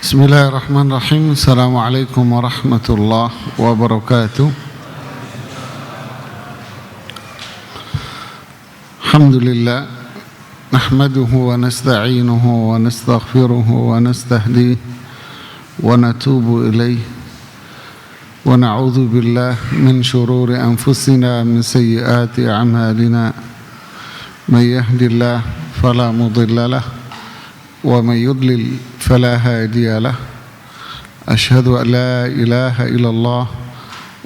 Bismillahirrahmanirrahim. Assalamualaikum warahmatullahi wabarakatuh. Alhamdulillah, nahmaduhu wa nasta'inuhu wa nastaghfiruhu wa nastahdihi wa natubu ilaih wa na'udzu billahi min shururi anfusina min sayyiati a'malina. May yahdihillahu fala mudilla lahu wa may yudlil fala hadiya lahu. Asyhadu an la ilaha illallah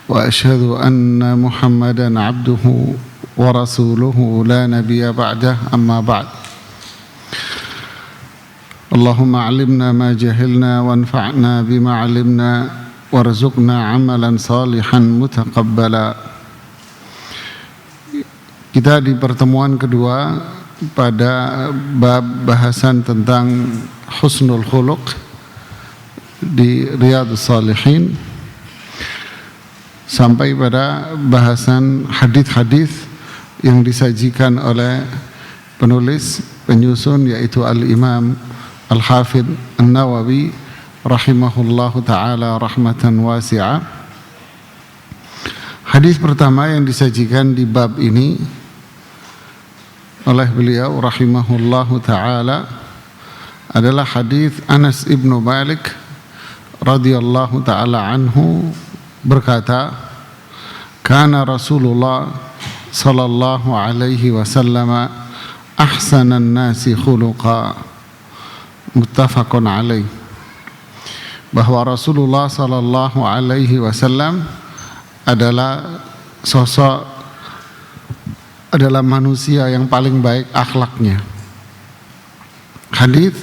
wa asyhadu anna Muhammadan abduhu wa rasuluhu la nabiyya ba'dah, amma ba'd. Allahumma 'allimna ma jahilna wanfa'na bima 'allimna warzuqna 'amalan salihan mutaqabbala. Kita di pertemuan kedua pada bab bahasan tentang husnul khuluq di Riyadhus Shalihin sampai pada bahasan hadis-hadis yang disajikan oleh penulis penyusun, yaitu Al-Imam Al-Hafidh An-Nawawi rahimahullahu ta'ala rahmatan wasi'ah. Hadis pertama yang disajikan di bab ini oleh beliau rahimahullahu ta'ala adalah hadis Anas ibnu Malik radhiyallahu ta'ala anhu berkata, kana Rasulullah sallallahu alaihi wasallam ahsanan nasi khuluqa, muttafaqun alaih. Bahwa Rasulullah sallallahu alaihi wasallam adalah manusia yang paling baik akhlaknya. Hadis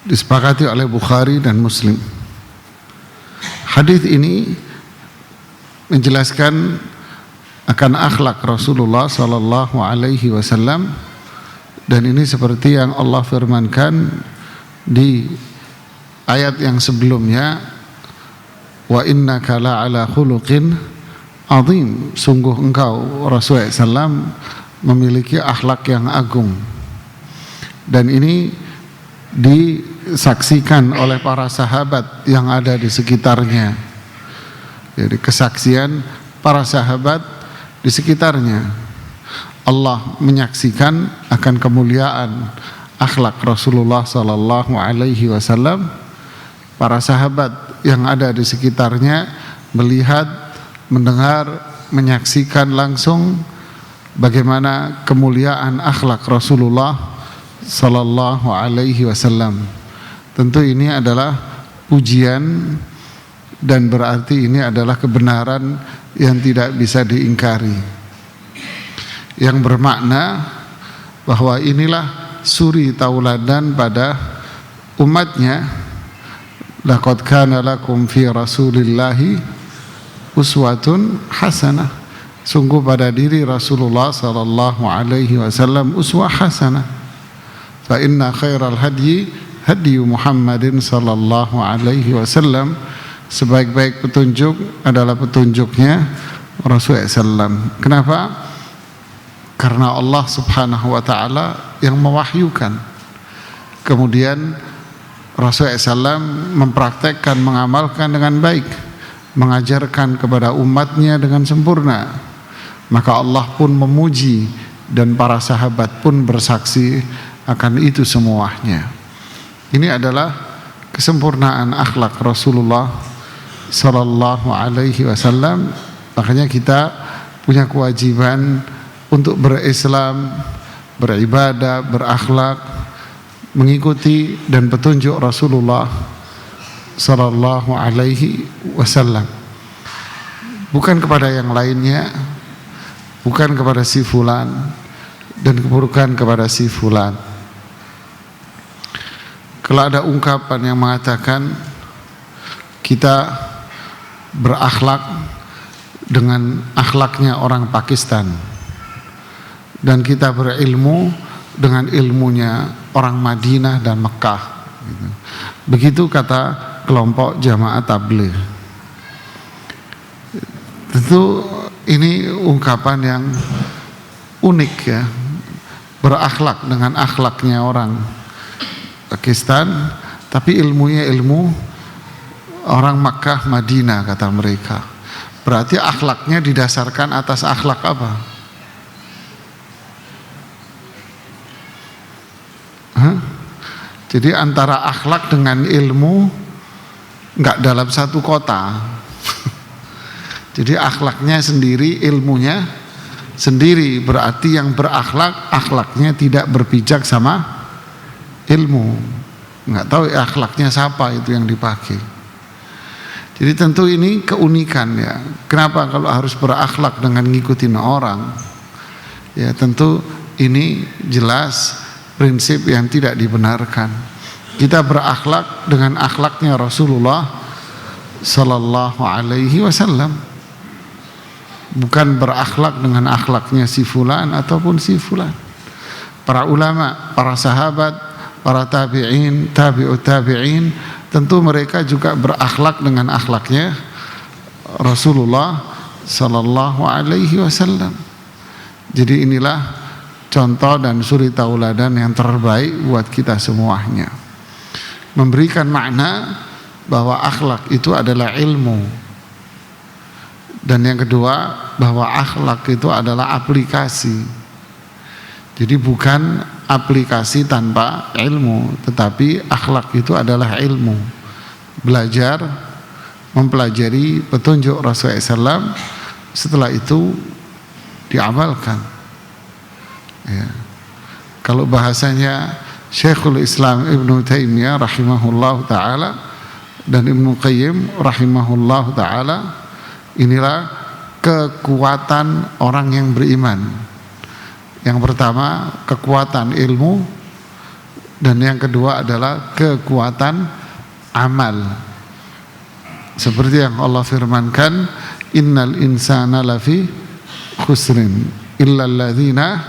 disepakati oleh Bukhari dan Muslim. Hadis ini menjelaskan akan akhlak Rasulullah sallallahu alaihi wasallam, dan ini seperti yang Allah firmankan di ayat yang sebelumnya, wa innaka la'ala khuluqin azim, sungguh engkau Rasulullah SAW memiliki akhlak yang agung. Dan ini disaksikan oleh para sahabat yang ada di sekitarnya. Jadi kesaksian para sahabat di sekitarnya, Allah menyaksikan akan kemuliaan akhlak Rasulullah sallallahu alaihi wasallam. Para sahabat yang ada di sekitarnya melihat, mendengar, menyaksikan langsung bagaimana kemuliaan akhlak Rasulullah sallallahu alaihi wasallam. Tentu ini adalah pujian dan berarti ini adalah kebenaran yang tidak bisa diingkari, yang bermakna bahwa inilah suri tauladan pada umatnya. Laqad kana lakum fi Rasulillahi uswatun hasanah, sungguh pada diri Rasulullah sallallahu alaihi wasallam uswah hasanah. Fa inna khairal hadyi hadyu Muhammadin sallallahu alaihi wasallam, sebaik-baik petunjuk adalah petunjuknya Rasulullah SAW. Kenapa? Karena Allah subhanahu wa ta'ala yang mewahyukan, kemudian Rasulullah SAW mempraktekkan, mengamalkan dengan baik, mengajarkan kepada umatnya dengan sempurna. Maka Allah pun memuji dan para sahabat pun bersaksi akan itu semuanya. Ini adalah kesempurnaan akhlak Rasulullah sallallahu alaihi wasallam. Makanya kita punya kewajiban untuk berislam, beribadah, berakhlak, mengikuti dan petunjuk Rasulullah sallallahu alaihi wasallam, bukan kepada yang lainnya, bukan kepada si fulan dan bukan kepada si fulan. Kalau ada ungkapan yang mengatakan kita berakhlak dengan akhlaknya orang Pakistan dan kita berilmu dengan ilmunya orang Madinah dan Mekah, begitu kata kelompok jamaah tabligh. Tentu ini ungkapan yang unik ya, berakhlak dengan akhlaknya orang Pakistan Tapi ilmunya ilmu orang Makkah, Madinah kata mereka. Berarti akhlaknya didasarkan atas akhlak apa? Jadi antara akhlak dengan ilmu enggak dalam satu kota. Jadi akhlaknya sendiri, ilmunya sendiri. Berarti yang berakhlak, akhlaknya tidak berpijak sama ilmu. Enggak tahu akhlaknya siapa itu yang dipakai. Jadi tentu ini keunikan ya. Kenapa kalau harus berakhlak dengan ngikutin orang? Ya tentu ini jelas prinsip yang tidak dibenarkan. Kita berakhlak dengan akhlaknya Rasulullah sallallahu alaihi wasallam. Bukan berakhlak dengan akhlaknya si fulan ataupun si fulan. Para ulama, para sahabat, para tabi'in, tabi'ut tabi'in, tentu mereka juga berakhlak dengan akhlaknya Rasulullah sallallahu alaihi wasallam. Jadi inilah contoh dan suri tauladan yang terbaik buat kita semuanya. Memberikan makna bahwa akhlak itu adalah ilmu. Dan yang kedua, bahwa akhlak itu adalah aplikasi. Jadi bukan aplikasi tanpa ilmu, tetapi akhlak itu adalah ilmu. Belajar, mempelajari petunjuk Rasulullah SAW, setelah itu diamalkan. Ya. Kalau bahasanya Syekhul Islam Ibnu Taimiyah rahimahullah ta'ala dan Ibnu Qayyim rahimahullah ta'ala, inilah kekuatan orang yang beriman. Yang pertama kekuatan ilmu, dan yang kedua adalah kekuatan amal. Seperti yang Allah firmankan, innal insana lafi khusrin illal ladzina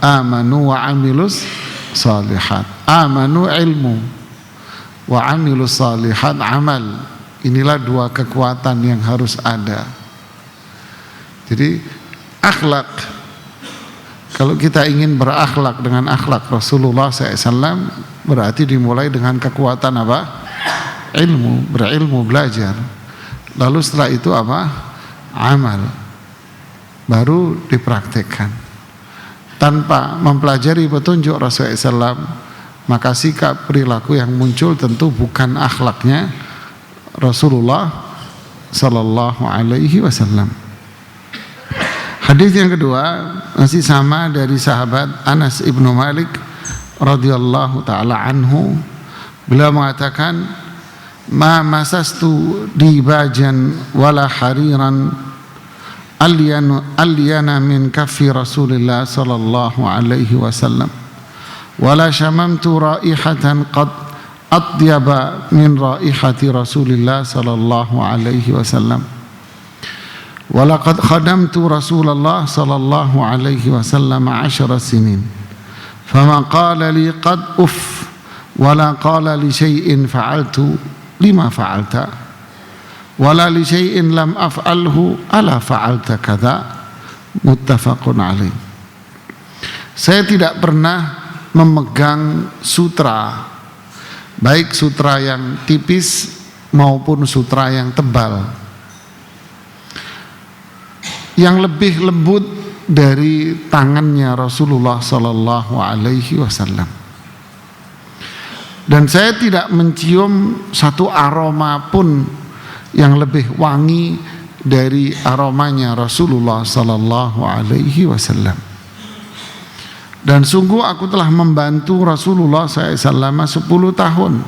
amanu wa amilus salihat. Amanu ilmu, wa amilus salihat amal. Inilah dua kekuatan yang harus ada. Jadi akhlak, kalau kita ingin berakhlak dengan akhlak Rasulullah SAW, berarti dimulai dengan kekuatan apa? Ilmu, berilmu, belajar. Lalu setelah itu apa? Amal. Baru dipraktekkan. Tanpa mempelajari petunjuk Rasulullah SAW, maka sikap perilaku yang muncul tentu bukan akhlaknya Rasulullah sallallahu alaihi wasallam. Hadis yang kedua masih sama dari sahabat Anas ibnu Malik radhiyallahu taala anhu. Beliau mengatakan, ma masastu dibajan wala hariran alyana min kaffi Rasulillah sallallahu alaihi wasallam wala syamamtu raihatan qad atyaba min raihati Rasulillah sallallahu alaihi wasallam wala qad khadamtu Rasulullah sallallahu alaihi wasallam 10 sinin fama qala li qad uff wala qala li syai'in fa'altu lima fa'alta wala li syai'in lam af'alhu ala fa'alta kadza, muttafaqun alaih. Saya tidak pernah memegang sutra, baik sutra yang tipis maupun sutra yang tebal, yang lebih lembut dari tangannya Rasulullah sallallahu alaihi wasallam. Dan saya tidak mencium satu aroma pun yang lebih wangi dari aromanya Rasulullah sallallahu alaihi wasallam. Dan sungguh aku telah membantu Rasulullah SAW 10 tahun.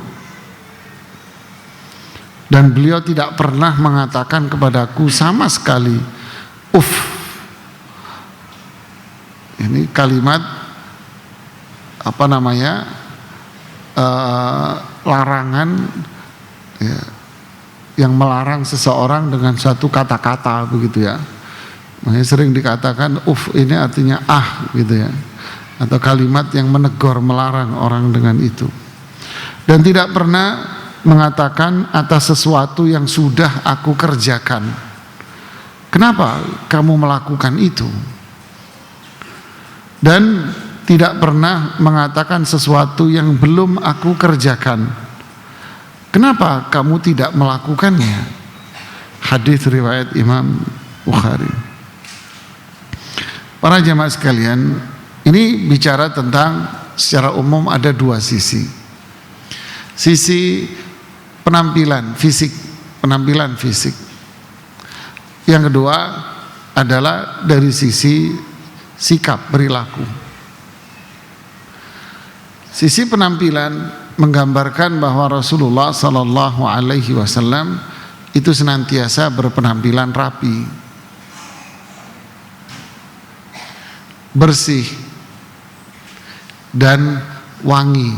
Dan beliau tidak pernah mengatakan kepadaku sama sekali uff. Ini kalimat apa namanya, larangan ya, yang melarang seseorang dengan satu kata-kata begitu ya. Makanya sering dikatakan ini artinya gitu ya, atau kalimat yang menegur, melarang orang dengan itu. Dan tidak pernah mengatakan atas sesuatu yang sudah aku kerjakan, kenapa kamu melakukan itu? Dan tidak pernah mengatakan sesuatu yang belum aku kerjakan, Kenapa kamu tidak melakukannya? Hadis riwayat Imam Bukhari. Para jamaah sekalian, ini bicara tentang secara umum ada dua sisi. Sisi penampilan fisik. Yang kedua adalah dari sisi sikap perilaku. Sisi penampilan menggambarkan bahwa Rasulullah Sallallahu Alaihi Wasallam itu senantiasa berpenampilan rapi, bersih, dan wangi.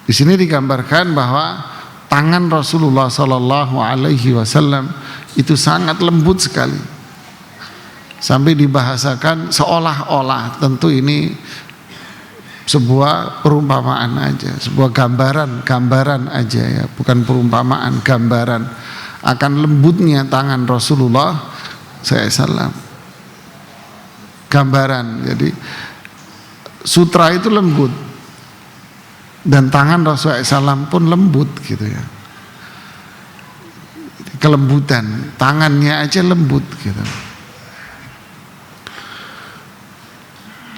Di sini digambarkan bahwa tangan Rasulullah Sallallahu Alaihi Wasallam itu sangat lembut sekali, sampai dibahasakan seolah-olah, tentu ini sebuah perumpamaan aja, sebuah gambaran aja ya, bukan perumpamaan, gambaran akan lembutnya tangan Rasulullah SAW. Gambaran, jadi sutra itu lembut dan tangan Rasulullah SAW pun lembut gitu ya. Kelembutan, tangannya aja lembut gitu.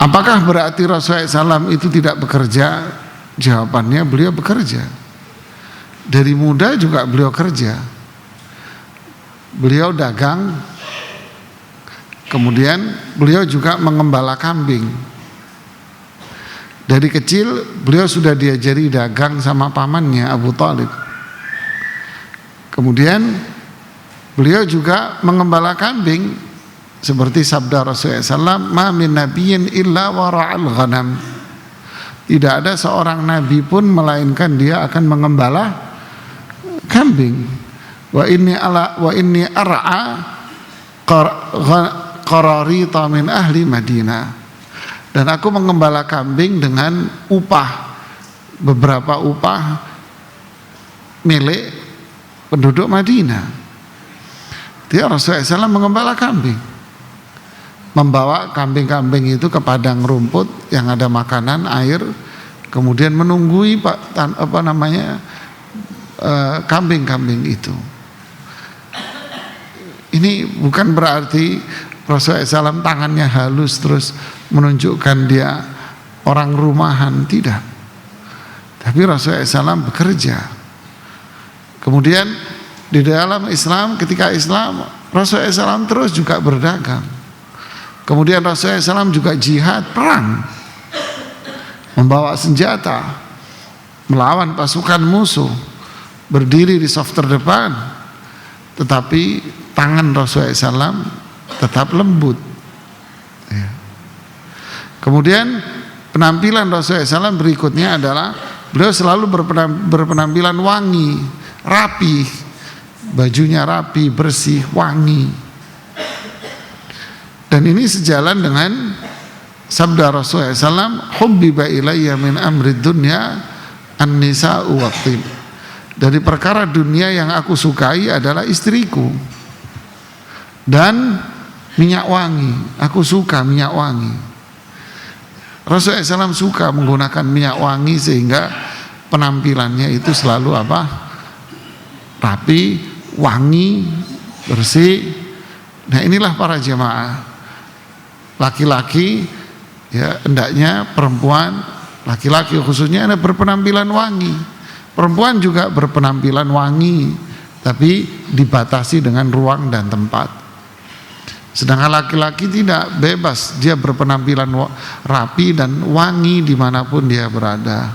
Apakah berarti Rasulullah SAW itu tidak bekerja? Jawabannya beliau bekerja. Dari muda juga beliau kerja. Beliau dagang, kemudian beliau juga mengembala kambing. Dari kecil beliau sudah diajari dagang sama pamannya Abu Thalib. Kemudian beliau juga mengembala kambing. Seperti sabda Rasulullah SAW, ma min nabiyyin illa wara'al ghanam. Tidak ada seorang nabi pun melainkan dia akan mengembala kambing. Wa inni ar'a qararita min ahli Madinah. Dan aku mengembala kambing dengan upah, beberapa upah milik penduduk Madinah. Dia Rasulullah SAW mengembala kambing, membawa kambing-kambing itu ke padang rumput yang ada makanan, air, kemudian menunggui kambing-kambing itu. Ini bukan berarti Rasulullah SAW tangannya halus terus menunjukkan dia orang rumahan, tidak. Tapi Rasulullah SAW bekerja. Kemudian di dalam Islam, ketika Islam, Rasulullah SAW terus juga berdagang. Kemudian Rasulullah SAW juga jihad, perang, membawa senjata, melawan pasukan musuh, berdiri di saf terdepan. Tetapi tangan Rasulullah SAW tetap lembut ya. Kemudian penampilan Rasulullah SAW berikutnya adalah beliau selalu berpenampilan wangi, rapi, bajunya rapi, bersih, wangi. Dan ini sejalan dengan sabda Rasulullah SAW, hubbiba ilayya min amri dunya an-nisa'u waqtib. Dari perkara dunia yang aku sukai adalah istriku dan minyak wangi. Aku suka minyak wangi. Rasulullah SAW suka menggunakan minyak wangi sehingga penampilannya itu selalu apa? Rapi, wangi, bersih. Nah inilah para jemaah. Laki-laki ya hendaknya, perempuan, laki-laki khususnya ada berpenampilan wangi. Perempuan juga berpenampilan wangi, tapi dibatasi dengan ruang dan tempat. Sedangkan laki-laki tidak, bebas, dia berpenampilan rapi dan wangi dimanapun dia berada.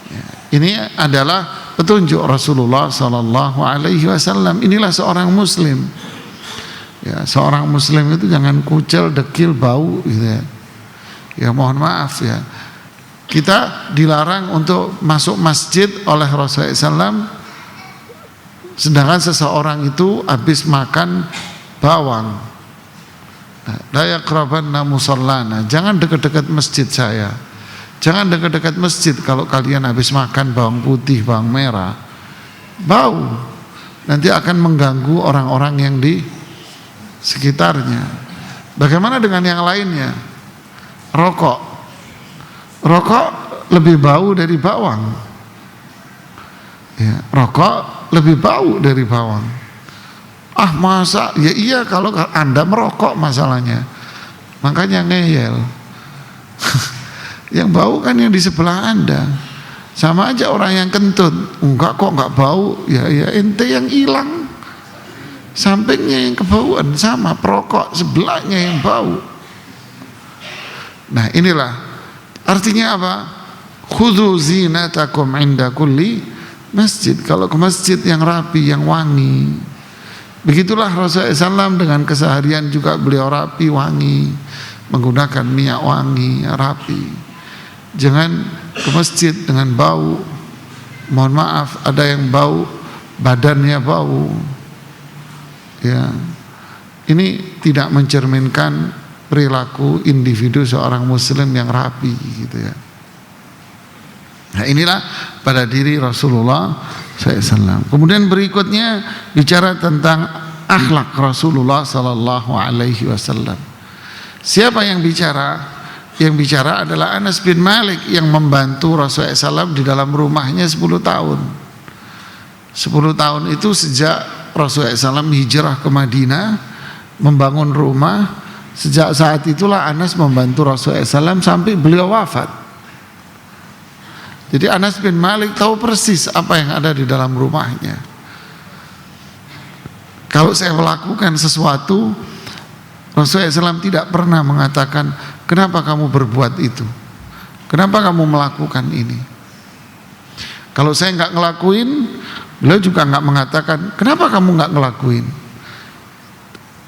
Ya, ini adalah petunjuk Rasulullah Sallallahu Alaihi Wasallam. Inilah seorang Muslim. Ya, seorang Muslim itu jangan kucel, dekil, bau gitu ya. Ya mohon maaf ya. Kita dilarang untuk masuk masjid oleh Rasulullah SAW, sedangkan seseorang itu habis makan bawang. La yaqrabanna musallana. Jangan dekat-dekat masjid saya. Jangan dekat-dekat masjid kalau kalian habis makan bawang putih, bawang merah. Bau. Nanti akan mengganggu orang-orang yang di sekitarnya. Bagaimana dengan yang lainnya? Rokok lebih bau dari bawang. Ya, rokok lebih bau dari bawang. Ah masa? Ya iya kalau Anda merokok masalahnya. Makanya ngeyel. Yang bau kan yang di sebelah Anda. Sama aja orang yang kentut. Enggak kok enggak bau. Ya ente yang hilang. Sampingnya yang kebauan, sama perokok sebelahnya yang bau. Nah inilah artinya apa? Khudhu zinatakum inda kulli masjid. Kalau ke masjid yang rapi, yang wangi. Begitulah Rasulullah SAW dengan keseharian juga beliau rapi, wangi, menggunakan minyak wangi, rapi. Jangan ke masjid dengan bau. Mohon maaf, ada yang bau, badannya bau. Ya, ini tidak mencerminkan perilaku individu seorang muslim yang rapi gitu ya. Nah inilah pada diri Rasulullah SAW. Kemudian berikutnya bicara tentang akhlak Rasulullah SAW. Siapa yang bicara? Yang bicara adalah Anas bin Malik yang membantu Rasulullah SAW di dalam rumahnya 10 tahun. 10 tahun itu sejak Rasulullah SAW hijrah ke Madinah, membangun rumah. Sejak saat itulah Anas membantu Rasulullah SAW sampai beliau wafat. Jadi Anas bin Malik tahu persis apa yang ada di dalam rumahnya. Kalau saya melakukan sesuatu, Rasulullah SAW tidak pernah mengatakan, kenapa kamu berbuat itu? Kenapa kamu melakukan ini? Kalau saya nggak ngelakuin, beliau juga nggak mengatakan, kenapa kamu nggak ngelakuin?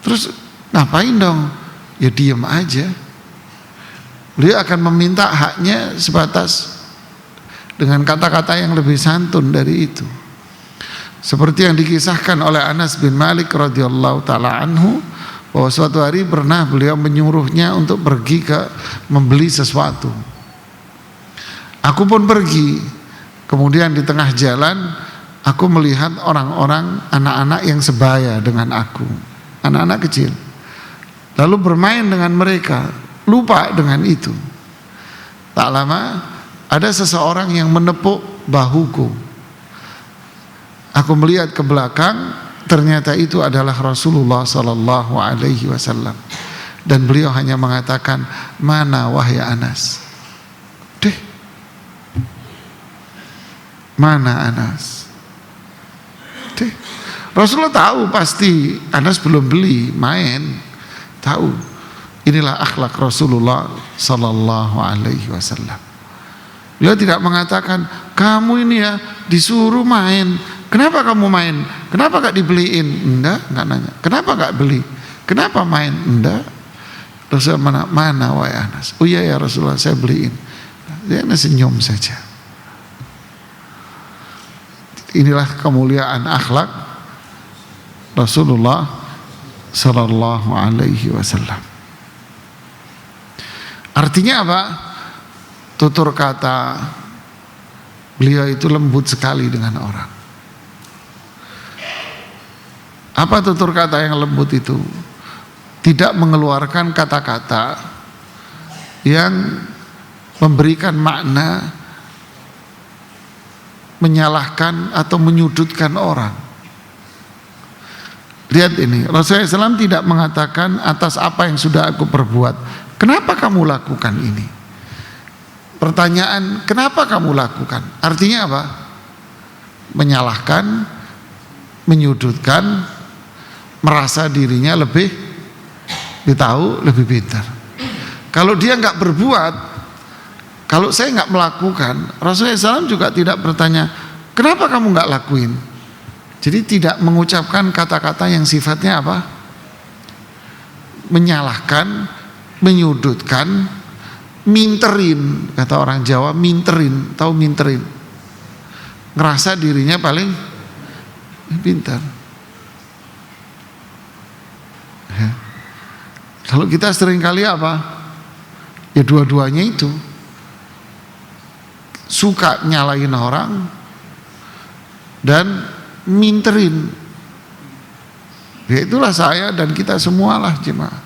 Terus ngapain dong? Ya diem aja. Beliau akan meminta haknya sebatas dengan kata-kata yang lebih santun dari itu. Seperti yang dikisahkan oleh Anas bin Malik radhiyallahu taala anhu, bahwa suatu hari pernah beliau menyuruhnya untuk pergi ke membeli sesuatu. Aku pun pergi. Kemudian di tengah jalan aku melihat orang-orang, anak-anak yang sebaya dengan aku, anak-anak kecil. Lalu bermain dengan mereka, lupa dengan itu. Tak lama ada seseorang yang menepuk bahuku. Aku melihat ke belakang, ternyata itu adalah Rasulullah sallallahu alaihi wasallam. Dan beliau hanya mengatakan, "Mana wahai Anas?" Mana Anas? Rasulullah tahu pasti Anas belum beli, main. Tahu. Inilah akhlak Rasulullah sallallahu alaihi wasallam. Beliau tidak mengatakan, kamu ini ya disuruh main, kenapa kamu main? Kenapa gak dibeliin? Enggak nanya. Kenapa gak beli? Kenapa main? Enggak. Rasulullah mana wahai Anas? Oh iya ya Rasulullah, saya beliin. Dia senyum saja. Inilah kemuliaan akhlak Rasulullah sallallahu alaihi wasallam. Artinya apa? Tutur kata beliau itu lembut sekali dengan orang. Apa tutur kata yang lembut itu? Tidak mengeluarkan kata-kata yang memberikan makna menyalahkan atau menyudutkan orang. Lihat ini, Rasulullah SAW tidak mengatakan atas apa yang sudah aku perbuat, kenapa kamu lakukan ini? Pertanyaan, kenapa kamu lakukan? Artinya apa? Menyalahkan, menyudutkan, merasa dirinya lebih tahu, lebih pintar. Kalau dia nggak berbuat, kalau saya nggak melakukan, Rasulullah SAW juga tidak bertanya, kenapa kamu nggak lakuin? Jadi tidak mengucapkan kata-kata yang sifatnya apa? Menyalahkan, menyudutkan, minterin, kata orang Jawa, minterin, tahu minterin? Ngerasa dirinya paling pintar. Ya. Kalau kita seringkali apa? Ya dua-duanya itu. Suka nyalain orang dan minterin. Ya itulah saya dan kita semualah jemaah.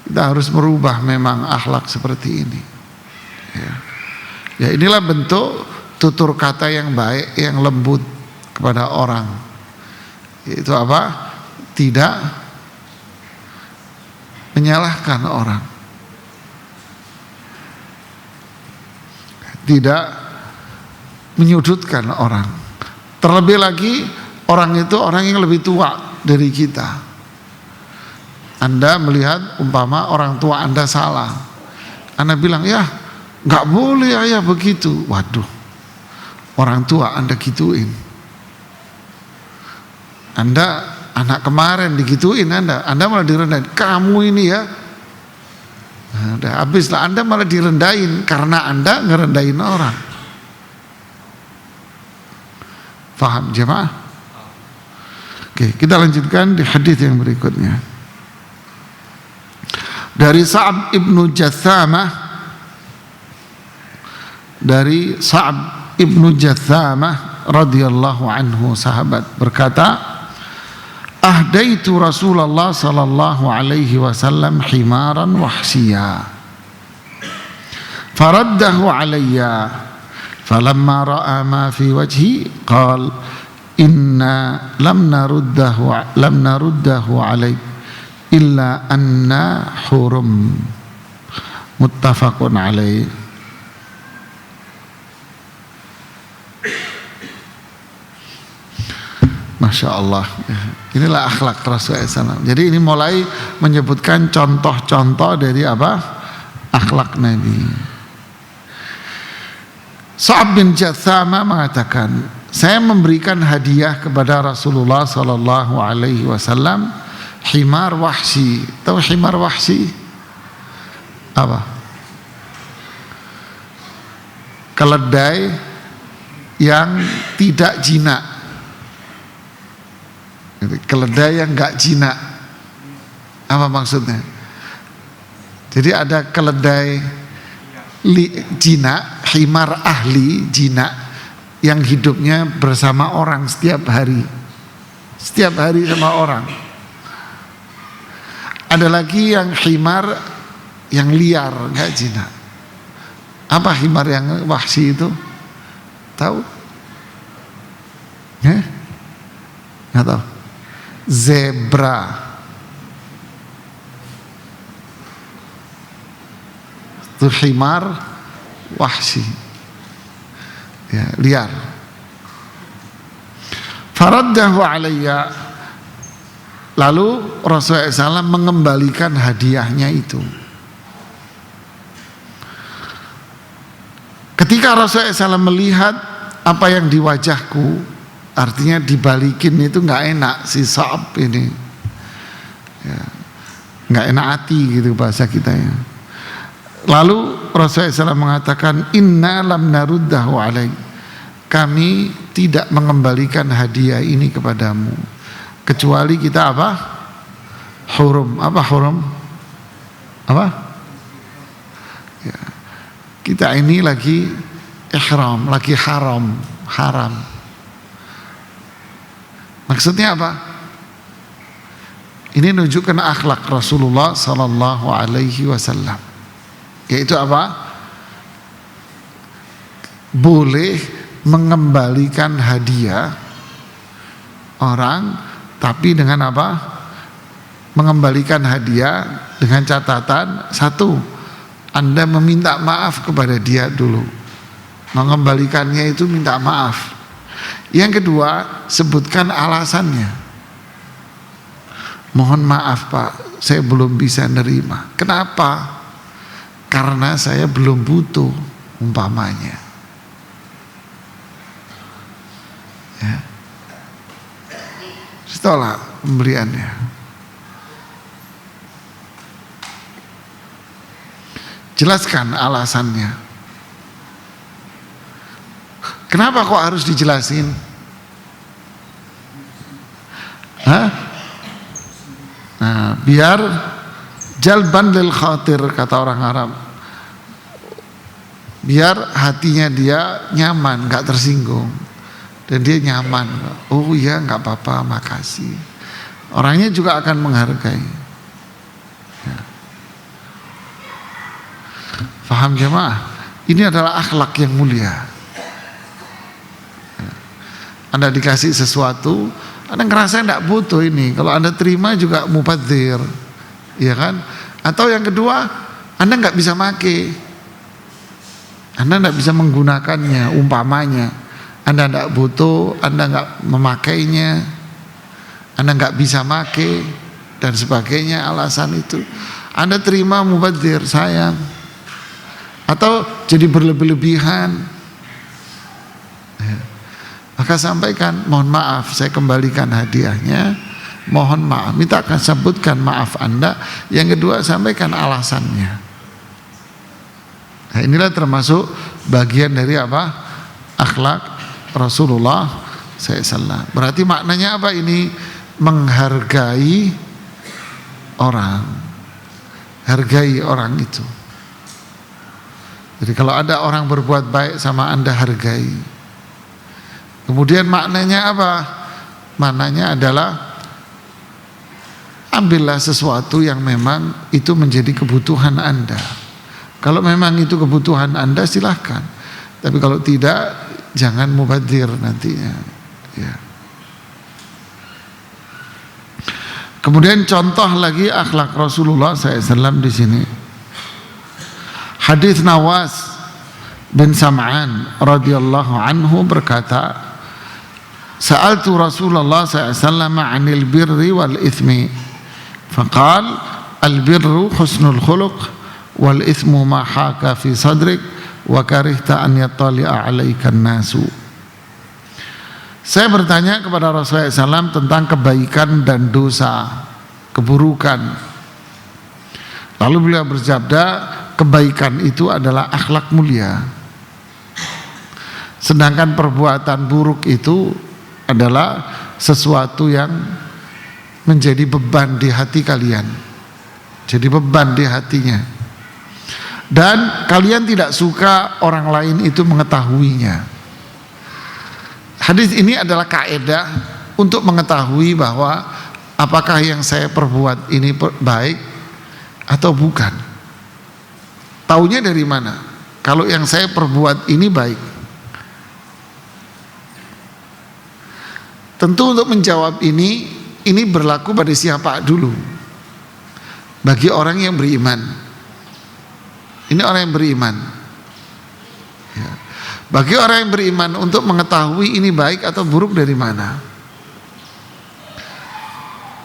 Kita harus merubah memang akhlak seperti ini. Ya. Ya, inilah bentuk tutur kata yang baik, yang lembut kepada orang. Itu apa? Tidak menyalahkan orang, tidak menyudutkan orang. Terlebih lagi orang itu orang yang lebih tua dari kita. Anda melihat umpama orang tua Anda salah, Anda bilang, ya nggak boleh ayah begitu. Waduh, orang tua Anda gituin. Anda anak kemarin digituin, Anda malah direndahin. Kamu ini ya, nah, udah habis lah, Anda malah direndahin karena Anda ngerendahin orang. Faham jemaah? Oke, kita lanjutkan di hadis yang berikutnya. Dari Sa'ab ibnu Jathamah, dari Sa'ab ibnu Jathamah radhiyallahu anhu, sahabat, berkata, ahdaitu Rasulullah sallallahu alaihi wasallam himaran wahsyiya faraddahu alayya falamma ra'a ma fi wajhi qala inna lam naruddahu alayk illa anna hurum. Muttafaqun alaih. Masya Allah, inilah akhlak Rasulullah SAW. Jadi ini mulai menyebutkan contoh-contoh dari apa? Akhlak Nabi. Sa'ab bin Jathamah mengatakan, saya memberikan hadiah kepada Rasulullah sallallahu alaihi wasallam himar wahsyi. Tahu himar wahsyi? Apa? Keledai yang tidak jinak. Keledai yang enggak jinak. Apa maksudnya? Jadi ada keledai jinak, himar ahli jinak, yang hidupnya bersama orang setiap hari sama orang. Ada lagi yang himar yang liar, enggak jinak. Apa himar yang wahsyi itu? Tahu? Enggak tahu. Zebra. Itu himar wahsyi, ya, liar. Faraddahu alayya, lalu Rasulullah SAW mengembalikan hadiahnya itu. Ketika Rasulullah SAW melihat apa yang di wajahku, artinya dibalikin itu nggak enak si Sa'ab ini, ya, nggak enak hati gitu bahasa kita ya. Lalu Rasulullah SAW mengatakan, inna lam naruddahu alaik, kami tidak mengembalikan hadiah ini kepadamu kecuali kita apa? Hurum. Apa hurum? Apa? Ya. Kita ini lagi ihram, lagi haram. Maksudnya apa? Ini menunjukkan akhlak Rasulullah sallallahu alaihi wasallam. Yaitu apa? Boleh mengembalikan hadiah orang, tapi dengan apa? Mengembalikan hadiah dengan catatan, satu, Anda meminta maaf kepada dia dulu. Mengembalikannya itu minta maaf. Yang kedua, sebutkan alasannya. Mohon maaf Pak, saya belum bisa nerima. Kenapa? Karena saya belum butuh, umpamanya. Ya. Setelah pembeliannya, jelaskan alasannya. Kenapa kok harus dijelasin? Hah? Nah, biar jalban lil khatir, kata orang Arab, biar hatinya dia nyaman, gak tersinggung, dan dia nyaman. Oh iya, gak apa-apa, makasih. Orangnya juga akan menghargai ya. Faham jemaah? Ini adalah akhlak yang mulia. Anda dikasih sesuatu, Anda ngerasa tidak butuh ini. Kalau Anda terima juga mubadzir, ya kan? Atau yang kedua, Anda nggak bisa make, Anda nggak bisa menggunakannya. Umpamanya, Anda nggak butuh, Anda nggak memakainya, Anda nggak bisa make dan sebagainya. Alasan itu, Anda terima mubadzir, sayang, atau jadi berlebih-lebihan. Ya. Maka sampaikan, mohon maaf, saya kembalikan hadiahnya, mohon maaf, minta akan sebutkan maaf Anda. Yang kedua, sampaikan alasannya. Nah, inilah termasuk bagian dari apa? Akhlak Rasulullah SAW. Berarti maknanya apa ini? Menghargai orang, hargai orang itu. Jadi kalau ada orang berbuat baik sama Anda, hargai. Kemudian maknanya apa? Maknanya adalah ambillah sesuatu yang memang itu menjadi kebutuhan Anda. Kalau memang itu kebutuhan Anda, silahkan. Tapi kalau tidak, jangan mubadzir nantinya. Ya. Kemudian contoh lagi akhlak Rasulullah SAW di sini. Hadis Nawas bin Sam'an radhiyallahu anhu berkata, Sa'altu Rasulullah SAW 'anil birri wal ithmi, faqal al-birru husnul khuluq wal ithmu ma haka fi sadrik wa karihta an yattali'a 'alaika an-nasu. Saya bertanya kepada Rasulullah SAW tentang kebaikan dan dosa, keburukan. Lalu beliau bersabda, kebaikan itu adalah akhlak mulia, sedangkan perbuatan buruk itu adalah sesuatu yang menjadi beban di hati kalian, jadi beban di hatinya, dan kalian tidak suka orang lain itu mengetahuinya. Hadis ini adalah kaidah untuk mengetahui bahwa apakah yang saya perbuat ini baik atau bukan. Taunya dari mana? Kalau yang saya perbuat ini baik. Tentu untuk menjawab ini berlaku pada siapa dulu? Bagi orang yang beriman. Ini orang yang beriman. Ya. Bagi orang yang beriman untuk mengetahui ini baik atau buruk dari mana.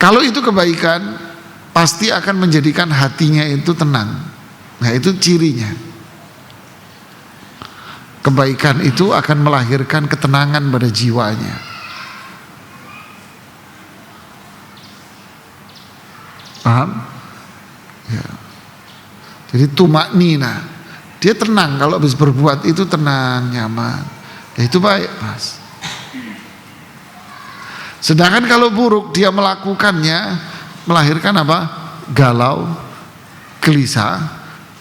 Kalau itu kebaikan, pasti akan menjadikan hatinya itu tenang. Nah, itu cirinya. Kebaikan itu akan melahirkan ketenangan pada jiwanya. Paham? Ya. Jadi tumaknina, dia tenang kalau habis berbuat itu, tenang, nyaman. Ya, itu baik, Mas. Sedangkan kalau buruk, dia melakukannya melahirkan apa? Galau, gelisah,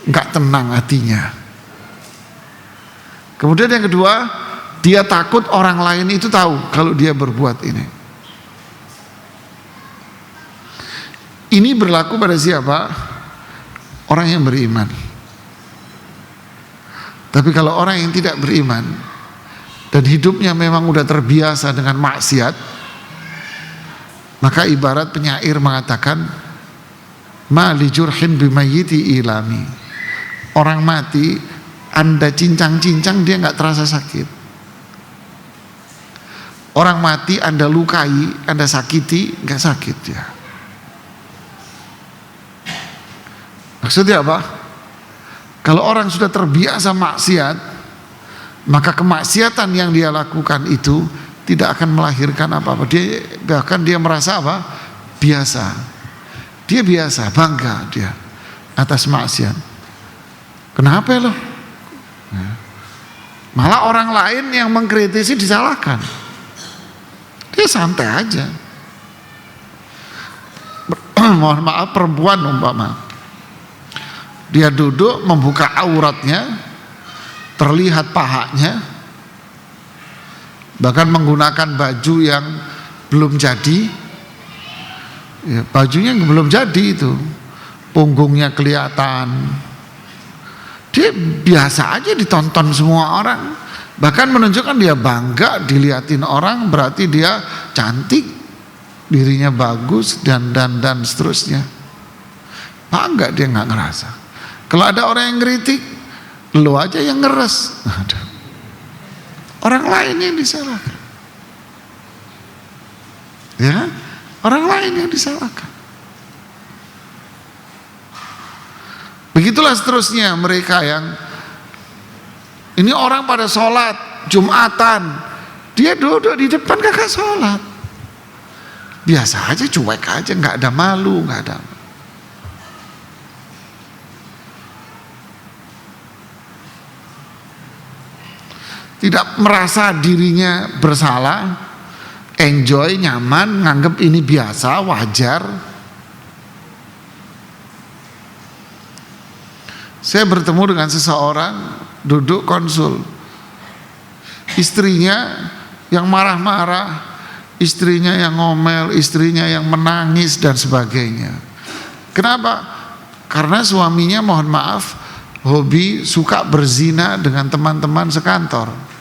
enggak tenang hatinya. Kemudian yang kedua, dia takut orang lain itu tahu kalau dia berbuat ini. Ini berlaku pada siapa? Orang yang beriman. Tapi kalau orang yang tidak beriman dan hidupnya memang udah terbiasa dengan maksiat, maka ibarat penyair mengatakan, ma li jurhin bimayyiti ilami. Orang mati, Anda cincang-cincang, dia nggak terasa sakit. Orang mati Anda lukai, Anda sakiti, nggak sakit ya. Maksudnya apa? Kalau orang sudah terbiasa maksiat, maka kemaksiatan yang dia lakukan itu tidak akan melahirkan apa-apa. Dia bahkan dia merasa apa? Biasa. Dia biasa, bangga dia atas maksiat. Kenapa loh? Malah orang lain yang mengkritisi disalahkan. Dia santai aja. Mohon maaf, perempuan umpama, dia duduk membuka auratnya, terlihat pahanya, bahkan menggunakan baju yang belum jadi, ya, bajunya belum jadi itu, punggungnya kelihatan, Dia biasa aja ditonton semua orang, bahkan menunjukkan dia bangga dilihatin orang, berarti dia cantik, dirinya bagus dan seterusnya. Bangga, dia nggak ngerasa. Kalau ada orang yang ngeritik, lo aja yang ngeres. Aduh. Orang lain yang disalahkan. Ya, orang lain yang disalahkan. Begitulah seterusnya mereka yang ini orang pada sholat Jumatan, dia duduk di depan kagak sholat, biasa aja, cuek aja, nggak ada malu, nggak ada. Tidak merasa dirinya bersalah, enjoy, nyaman, nganggep ini biasa, wajar. Saya bertemu dengan seseorang duduk konsul, istrinya yang marah-marah, istrinya yang ngomel, istrinya yang menangis dan sebagainya. Kenapa? Karena suaminya, mohon maaf, hobi suka berzina dengan teman-teman sekantor.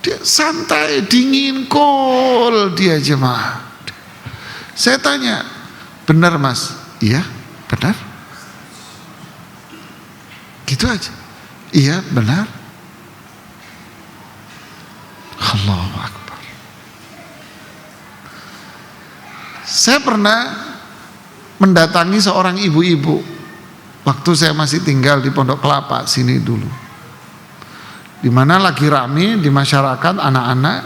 Dia santai, dingin, cool dia jemaah. Saya tanya, benar mas? Iya, benar. Gitu aja. Iya, benar. Allahu Akbar. Saya pernah mendatangi seorang ibu-ibu waktu saya masih tinggal di Pondok Kelapa sini dulu, di mana lagi rame di masyarakat anak-anak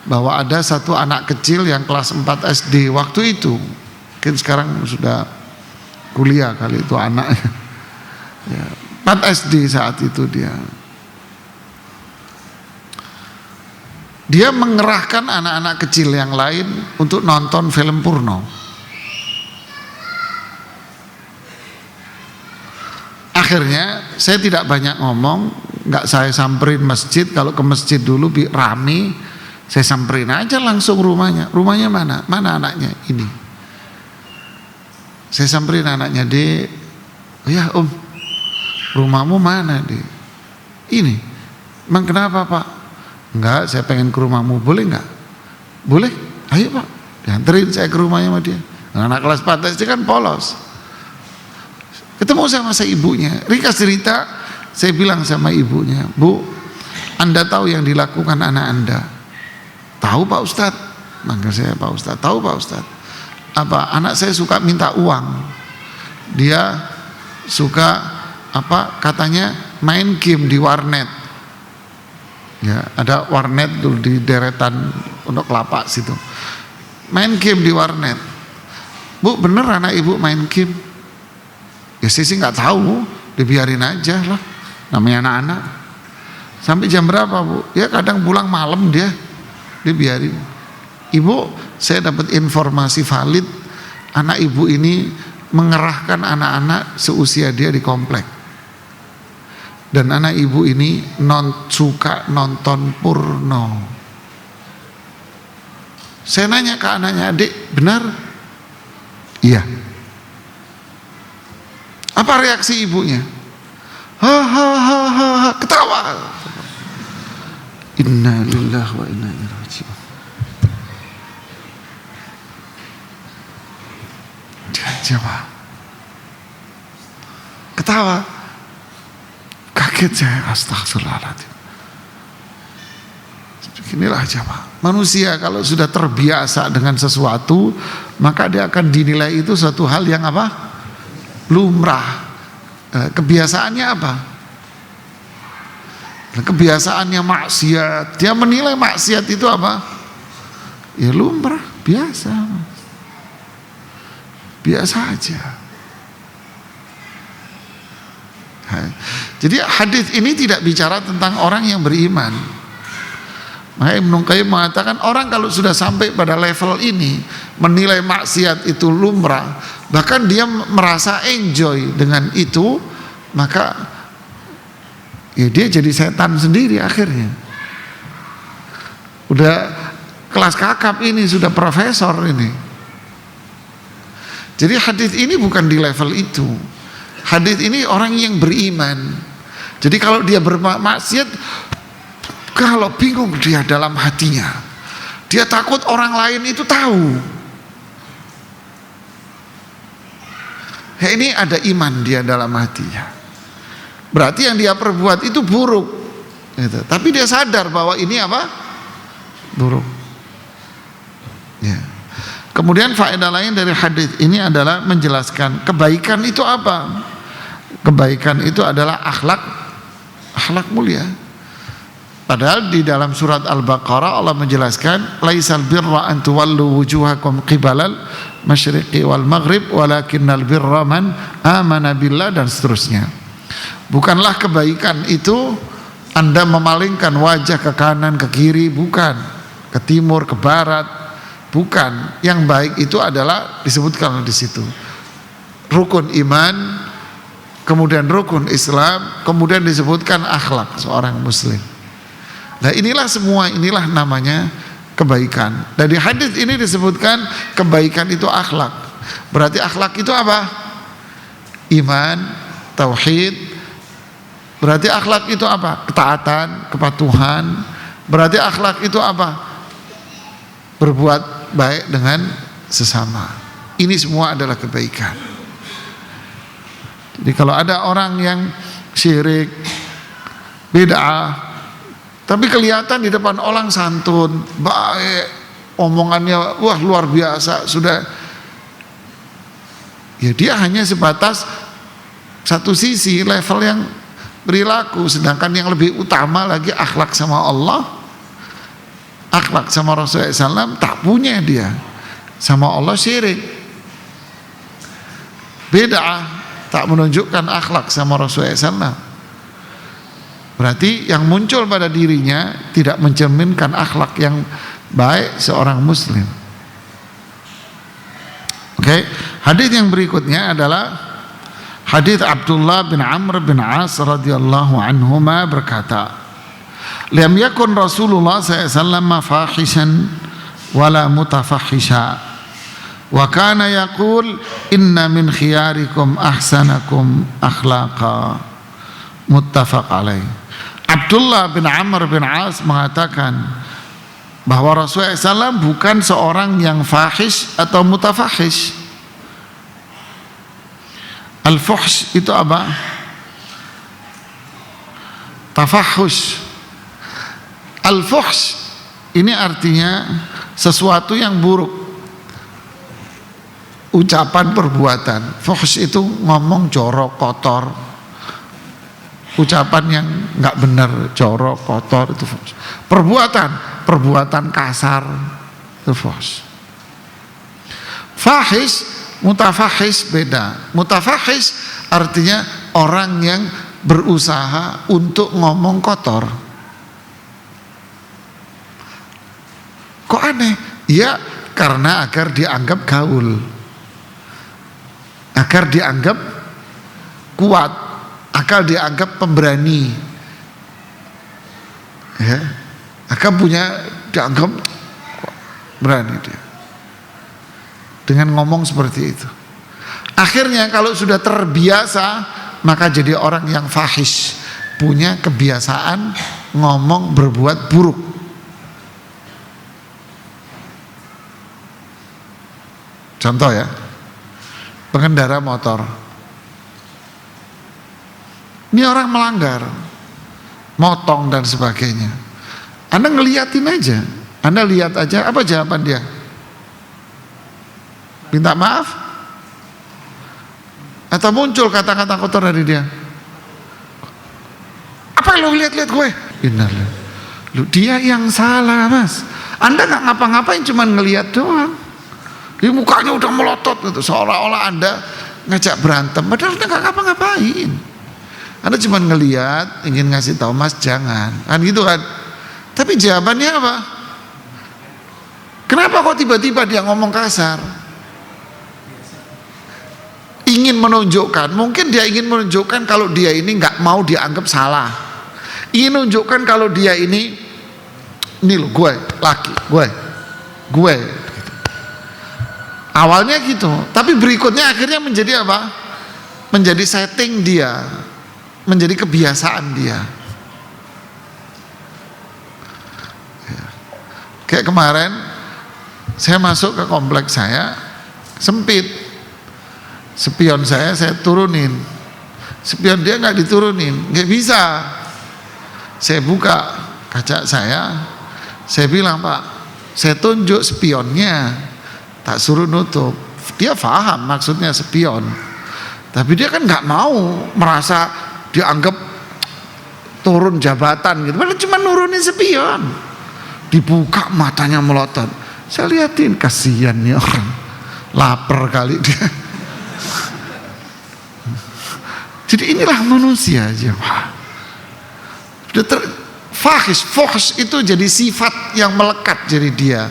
bahwa ada satu anak kecil yang kelas 4 SD waktu itu, mungkin sekarang sudah kuliah kali itu anaknya ya, 4 SD saat itu. Dia mengerahkan anak-anak kecil yang lain untuk nonton film porno. Akhirnya saya tidak banyak ngomong, nggak saya samperin masjid. Kalau ke masjid dulu rame, saya samperin aja langsung rumahnya. Rumahnya mana? Mana anaknya? Ini. Saya samperin anaknya, Dek. Oh ya om, rumahmu mana Dek? Ini. Emang kenapa Pak? Enggak, saya pengen ke rumahmu, boleh enggak? Boleh, ayo Pak, dianterin saya ke rumahnya sama dia. Anak kelas 4 SD kan polos. Ketemu sama ibunya, ringkas cerita, saya bilang sama ibunya, Bu, Anda tahu yang dilakukan anak Anda? Tahu Pak Ustadz? Manggil saya Pak Ustadz. Tahu Pak Ustadz? Apa? Anak saya suka minta uang. Dia suka katanya main game di warnet. Ya, ada warnet dulu di deretan Pondok Kelapa situ. Main game di warnet. Bu, bener anak ibu main game? Ya saya sih nggak tahu, dibiarin aja lah. Namanya anak-anak. Sampai jam berapa Bu? Ya kadang pulang malam dia biarin. Ibu, saya dapat informasi valid, anak ibu ini mengerahkan anak-anak seusia dia di komplek. Dan anak ibu ini suka nonton porno. Saya nanya ke anaknya, Adik, benar? Iya. Apa reaksi ibunya? Ha, ketawa. Inna lillahi wa inna ilaihi raji'un. Dia jawab, ketawa. Kaget saya, astagfirullahaladzim. Inilah jamaah. Manusia kalau sudah terbiasa dengan sesuatu, maka dia akan dinilai itu suatu hal yang lumrah. Kebiasaannya apa? Kebiasaannya maksiat. Dia menilai maksiat itu apa? Ya lumrah, biasa. Biasa aja. Jadi hadis ini tidak bicara tentang orang yang beriman. Maka Ibnu Qayyim mengatakan orang kalau sudah sampai pada level ini menilai maksiat itu lumrah, bahkan dia merasa enjoy dengan itu, maka ya dia jadi setan sendiri akhirnya. Udah kelas kakap ini, sudah profesor ini. Jadi hadis ini bukan di level itu. Hadis ini orang yang beriman. Jadi kalau dia bermaksiat, kalau bingung dia dalam hatinya, dia takut orang lain itu tahu. Ya, ini ada iman dia dalam hatinya. Berarti yang dia perbuat itu buruk, gitu. Tapi dia sadar bahwa ini apa? Buruk. Ya. Kemudian faedah lain dari hadis ini adalah menjelaskan kebaikan itu apa? Kebaikan itu adalah akhlak mulia. Padahal di dalam surat Al-Baqarah Allah menjelaskan laisal birra an tuwallu wujuhakum qibalal masyriqi wal maghrib walakinnal birra man amana billah, dan seterusnya. Bukanlah kebaikan itu Anda memalingkan wajah ke kanan ke kiri, bukan, ke timur ke barat, bukan. Yang baik itu adalah disebutkan di situ rukun iman, kemudian rukun Islam, kemudian disebutkan akhlak seorang muslim. Nah inilah namanya kebaikan. Dari hadis ini disebutkan kebaikan itu akhlak. Berarti akhlak itu apa? Iman, tauhid. Berarti akhlak itu apa? Ketaatan, kepatuhan. Berarti akhlak itu apa? Berbuat baik dengan sesama. Ini semua adalah kebaikan. Jadi kalau ada orang yang syirik, bid'ah, tapi kelihatan di depan orang santun, baik, omongannya wah luar biasa, sudah, ya dia hanya sebatas satu sisi level yang perilaku, sedangkan yang lebih utama lagi akhlak sama Allah, akhlak sama Rasulullah SAW tak punya dia, sama Allah syirik, beda, tak menunjukkan akhlak sama Rasulullah SAW. Berarti yang muncul pada dirinya tidak mencerminkan akhlak yang baik seorang muslim. Oke, hadis yang berikutnya adalah hadis Abdullah bin Amr bin As radhiyallahu anhuma berkata, "Lam yakun Rasulullah sallallahu alaihi wasallam fahishan wala mutafahisha. Wa kana yaqul inna min khiyarikum ahsanakum akhlaqa." Muttafaq alaih. Abdullah bin Amr bin As mengatakan bahwa Rasulullah SAW bukan seorang yang fahish atau mutafahish. Al-fuhsh itu apa? Tafahush. Al-fuhsh ini artinya sesuatu yang buruk, ucapan, perbuatan. Fuhsh itu ngomong jorok, kotor, ucapan yang nggak benar, jorok, kotor, itu fuhsh. Perbuatan kasar, itu fuhsh. Fahish, mutafahish beda. Mutafahish artinya orang yang berusaha untuk ngomong kotor. Kok aneh? Ya karena agar dianggap gaul, agar dianggap kuat, agar dianggap pemberani, ya, agar dianggap berani dia dengan ngomong seperti itu. Akhirnya kalau sudah terbiasa, maka jadi orang yang fahish, punya kebiasaan ngomong berbuat buruk. Contoh ya, pengendara motor, ini orang melanggar, motong dan sebagainya. Anda ngeliatin aja, Anda lihat aja apa jawaban dia? Minta maaf? Atau muncul kata-kata kotor dari dia? Apa lo lihat-lihat gue? Innalillah. Dia yang salah, Mas. Anda nggak ngapa-ngapain, cuma ngelihat doang. Di mukanya udah melotot gitu, seolah-olah Anda ngajak berantem, padahal Anda nggak ngapa-ngapain. Anda cuma ngelihat, ingin ngasih tahu, Mas jangan, kan gitu kan. Tapi jawabannya apa? Kenapa kok tiba-tiba dia ngomong kasar? Ingin menunjukkan, mungkin dia ingin menunjukkan kalau dia ini nggak mau dianggap salah. Ingin menunjukkan kalau dia ini loh gue, laki, gue. Awalnya gitu, tapi berikutnya akhirnya menjadi apa? menjadi setting dia, menjadi kebiasaan dia. Kayak kemarin saya masuk ke kompleks saya, sempit, spion saya turunin, spion dia nggak diturunin, nggak bisa. Saya buka kaca saya bilang, Pak, saya tunjuk spionnya, tak suruh nutup. Dia paham maksudnya spion, tapi dia kan nggak mau merasa dianggap turun jabatan gitu, padahal cuma nurunin spion. Dibuka matanya melotot, saya liatin, kasihan nih orang, lapar kali dia. Jadi inilah manusia aja, fokus itu jadi sifat yang melekat jadi dia.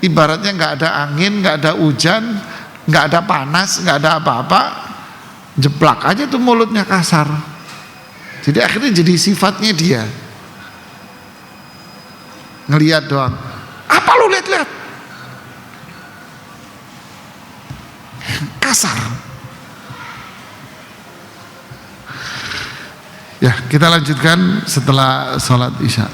Ibaratnya nggak ada angin, nggak ada hujan, nggak ada panas, nggak ada apa-apa, jeplak aja tuh mulutnya kasar. Jadi akhirnya jadi sifatnya dia. Ngelihat doang, apa lu lihat-lihat, kasar. Ya, kita lanjutkan setelah sholat isya.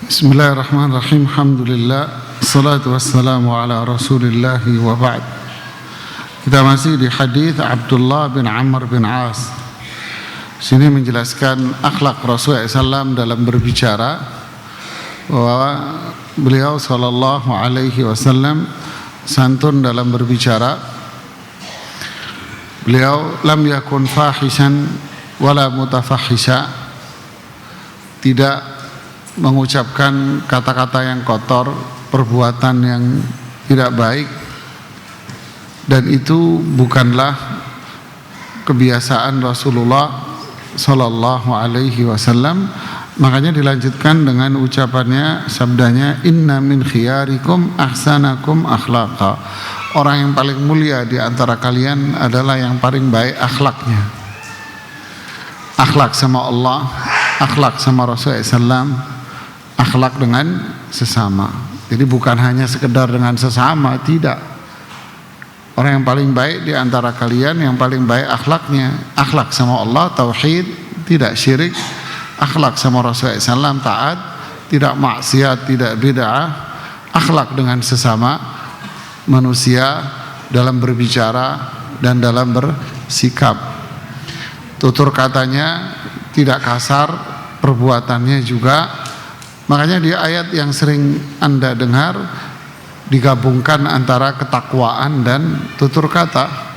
Bismillahirrahmanirrahim. Alhamdulillah, salatu wassalamu ala rasulillahi wa ba'd. Kita masih di hadis Abdullah bin Amr bin As. Sini menjelaskan akhlak Rasulullah SAW dalam berbicara, bahwa beliau sallallahu alaihi wasallam santun dalam berbicara. Beliau lam yakun fahishan wala mutafahisha, tidak mengucapkan kata-kata yang kotor, perbuatan yang tidak baik, dan itu bukanlah kebiasaan Rasulullah sallallahu alaihi wasallam. Makanya dilanjutkan dengan ucapannya, sabdanya, inna min khiyarikum ahsanakum akhlaqa. Orang yang paling mulia di antara kalian adalah yang paling baik akhlaknya. Akhlak sama Allah, akhlak sama Rasulullah SAW, akhlak dengan sesama. Jadi bukan hanya sekedar dengan sesama, tidak. Orang yang paling baik di antara kalian, yang paling baik akhlaknya. Akhlak sama Allah, tauhid, tidak syirik. Akhlak sama Rasulullah SAW, taat, tidak maksiat, tidak bid'ah. Akhlak dengan sesama manusia dalam berbicara dan dalam bersikap. Tutur katanya tidak kasar, perbuatannya juga. Makanya di ayat yang sering Anda dengar, digabungkan antara ketakwaan dan tutur kata.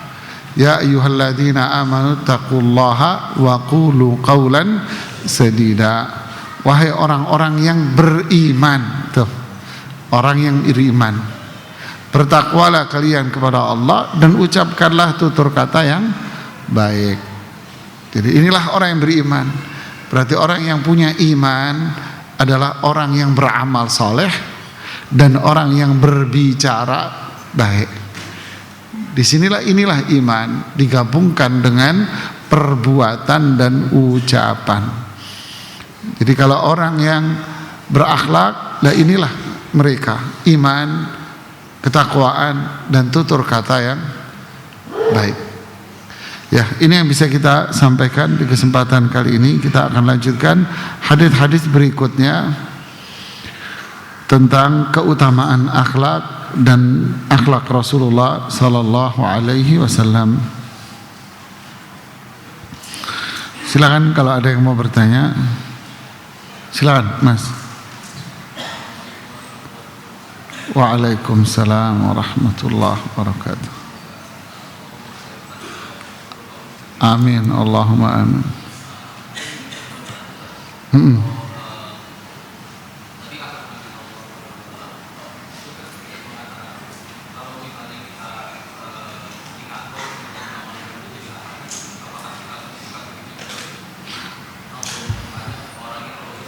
Ya ayyuhalladzina amanu taqullaha wa qulu qawlan sadida. Wahai orang-orang yang beriman, tuh, orang yang beriman, bertakwalah kalian kepada Allah dan ucapkanlah tutur kata yang baik. Jadi inilah orang yang beriman. Berarti orang yang punya iman adalah orang yang beramal soleh dan orang yang berbicara baik. Inilah iman, digabungkan dengan perbuatan dan ucapan. Jadi kalau orang yang berakhlak, nah inilah mereka, iman, ketakwaan, dan tutur kata yang baik. Ya, ini yang bisa kita sampaikan di kesempatan kali ini. Kita akan lanjutkan hadis-hadis berikutnya tentang keutamaan akhlak dan akhlak Rasulullah sallallahu alaihi wasallam. Silakan kalau ada yang mau bertanya. Silakan, Mas. Waalaikumsalam warahmatullahi wabarakatuh. Amin, Allahumma amin.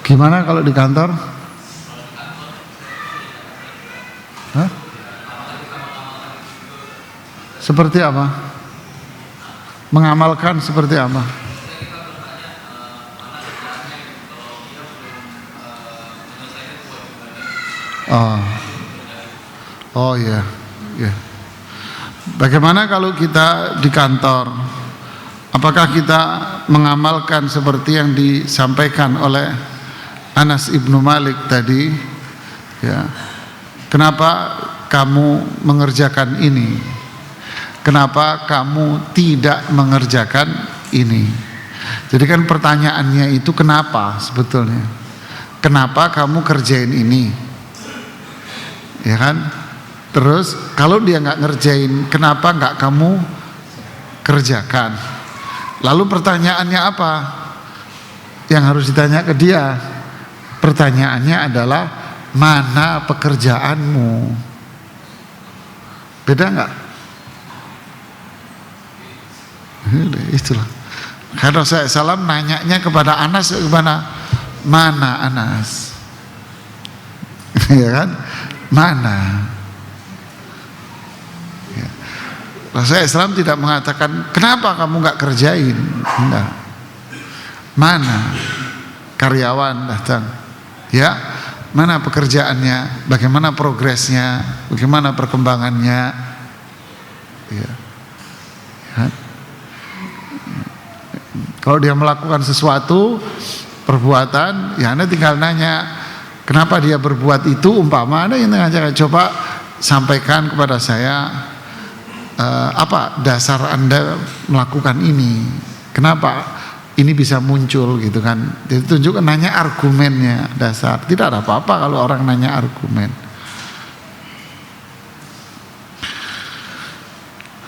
Gimana kalau di kantor? Hah? Seperti apa? Mengamalkan seperti apa? Oh ya, ya. Bagaimana kalau kita di kantor? Apakah kita mengamalkan seperti yang disampaikan oleh Anas ibnu Malik tadi? Ya. Kenapa kamu mengerjakan ini? Kenapa kamu tidak mengerjakan ini? Jadi kan pertanyaannya itu kenapa sebetulnya? Kenapa kamu kerjain ini? Ya kan? Terus kalau dia nggak ngerjain, kenapa nggak kamu kerjakan? Lalu pertanyaannya apa? Yang harus ditanya ke dia. Pertanyaannya adalah mana pekerjaanmu? Beda nggak? Itulah. Karena Rasulullah SAW nanyanya kepada Anas, mana Anas? Ya kan? Mana? Rasulullah SAW tidak mengatakan kenapa kamu nggak kerjain, enggak. Mana karyawan datang, ya, mana pekerjaannya, bagaimana progresnya, bagaimana perkembangannya, ya. Ya. Kalau dia melakukan sesuatu perbuatan, ya Anda tinggal nanya kenapa dia berbuat itu, umpama Anda yang ngajak, coba sampaikan kepada saya. Apa dasar Anda melakukan ini? Kenapa ini bisa muncul gitu kan? Ditunjukkan, nanya argumennya, dasar. Tidak ada apa-apa kalau orang nanya argumen.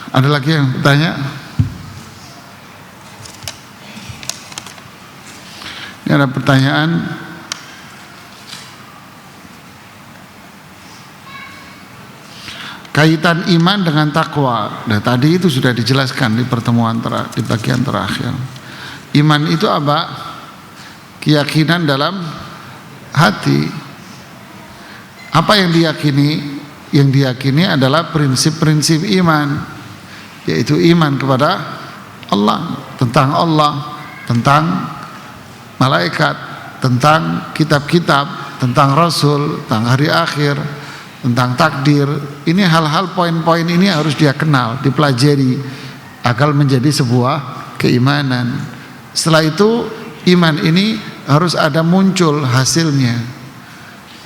Ada lagi yang bertanya? Ini ada pertanyaan. Kaitan iman dengan takwa. Nah, tadi itu sudah dijelaskan di pertemuan di bagian terakhir. Iman itu apa? Keyakinan dalam hati. Apa yang diyakini? Yang diyakini adalah prinsip-prinsip iman, yaitu iman kepada Allah, tentang malaikat, tentang kitab-kitab, tentang Rasul, tentang hari akhir, tentang takdir. Ini hal-hal, poin-poin ini harus dia kenal, dipelajari agar menjadi sebuah keimanan. Setelah itu iman ini harus ada muncul hasilnya,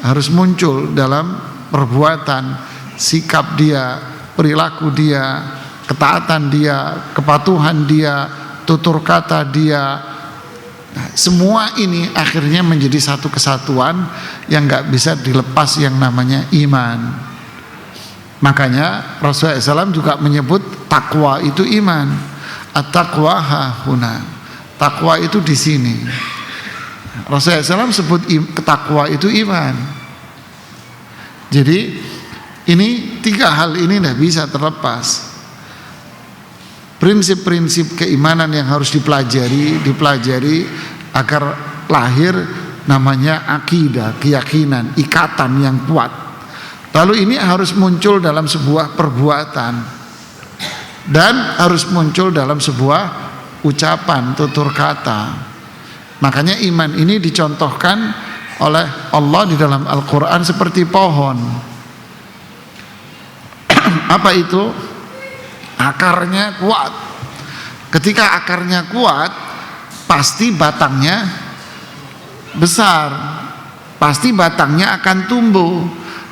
harus muncul dalam perbuatan, sikap dia, perilaku dia, ketaatan dia, kepatuhan dia, tutur kata dia. Nah, semua ini akhirnya menjadi satu kesatuan yang nggak bisa dilepas yang namanya iman. Makanya Rasulullah SAW juga menyebut takwa itu iman. At-taqwa hahuna. Takwa itu di sini. Rasulullah SAW sebut takwa itu iman. Jadi ini tiga hal ini tidak bisa terlepas. Prinsip-prinsip keimanan yang harus dipelajari agar lahir namanya akidah, keyakinan, ikatan yang kuat. Lalu ini harus muncul dalam sebuah perbuatan dan harus muncul dalam sebuah ucapan, tutur kata. Makanya iman ini dicontohkan oleh Allah di dalam Al-Quran seperti pohon. Apa itu? Akarnya kuat. Ketika akarnya kuat, pasti batangnya besar, pasti batangnya akan tumbuh.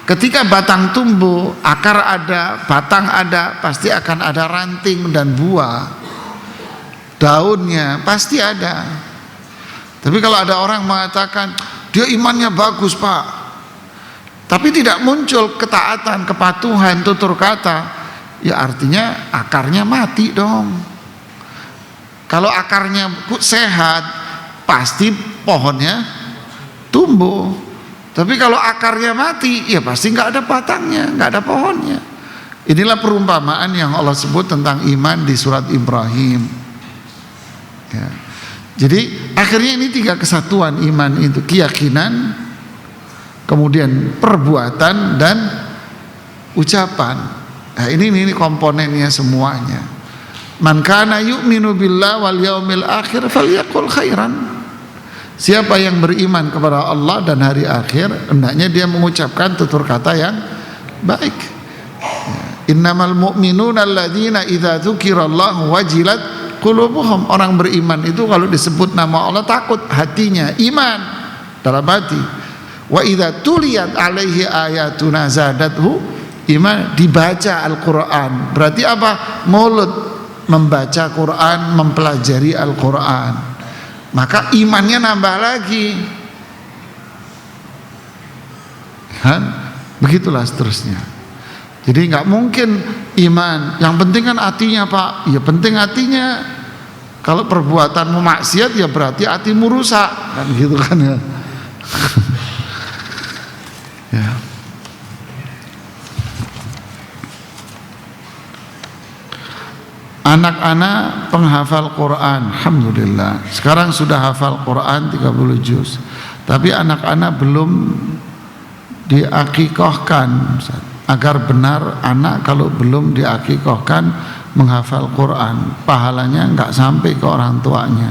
Ketika batang tumbuh, akar ada, batang ada, pasti akan ada ranting dan buah. Daunnya pasti ada. Tapi kalau ada orang mengatakan dia imannya bagus Pak, tapi tidak muncul ketaatan, kepatuhan, tutur kata, ya artinya akarnya mati dong. Kalau akarnya sehat, pasti pohonnya tumbuh. Tapi kalau akarnya mati, ya pasti nggak ada batangnya, nggak ada pohonnya. Inilah perumpamaan yang Allah sebut tentang iman di surat Ibrahim. Ya. Jadi akhirnya ini tiga kesatuan iman itu, keyakinan, kemudian perbuatan dan ucapan. Nah, ini komponennya semuanya. Man kana yu'minu billah wal yaumil akhir falyaqul khairan. Siapa yang beriman kepada Allah dan hari akhir, hendaknya dia mengucapkan tutur kata yang baik. Innamal mu'minuna alladzina idza dzukirallahu wajilat qulubuhum. Orang beriman itu kalau disebut nama Allah takut hatinya, iman dalam hati. Wa idza tuliyat alaihi ayatuna zadathu iman. Dibaca Al-Qur'an berarti apa? Mulut, membaca Quran, mempelajari Al-Quran, maka imannya nambah lagi kan? Begitulah seterusnya. Jadi nggak mungkin iman yang penting kan hatinya Pak. Ya penting hatinya. Kalau perbuatanmu maksiat ya berarti hatimu rusak kan, gitu kan ya. Ya. Anak-anak penghafal Quran, alhamdulillah. Sekarang sudah hafal Quran 30 juz. Tapi anak-anak belum diakikahkan. Agar benar anak kalau belum diakikahkan menghafal Quran, pahalanya enggak sampai ke orang tuanya.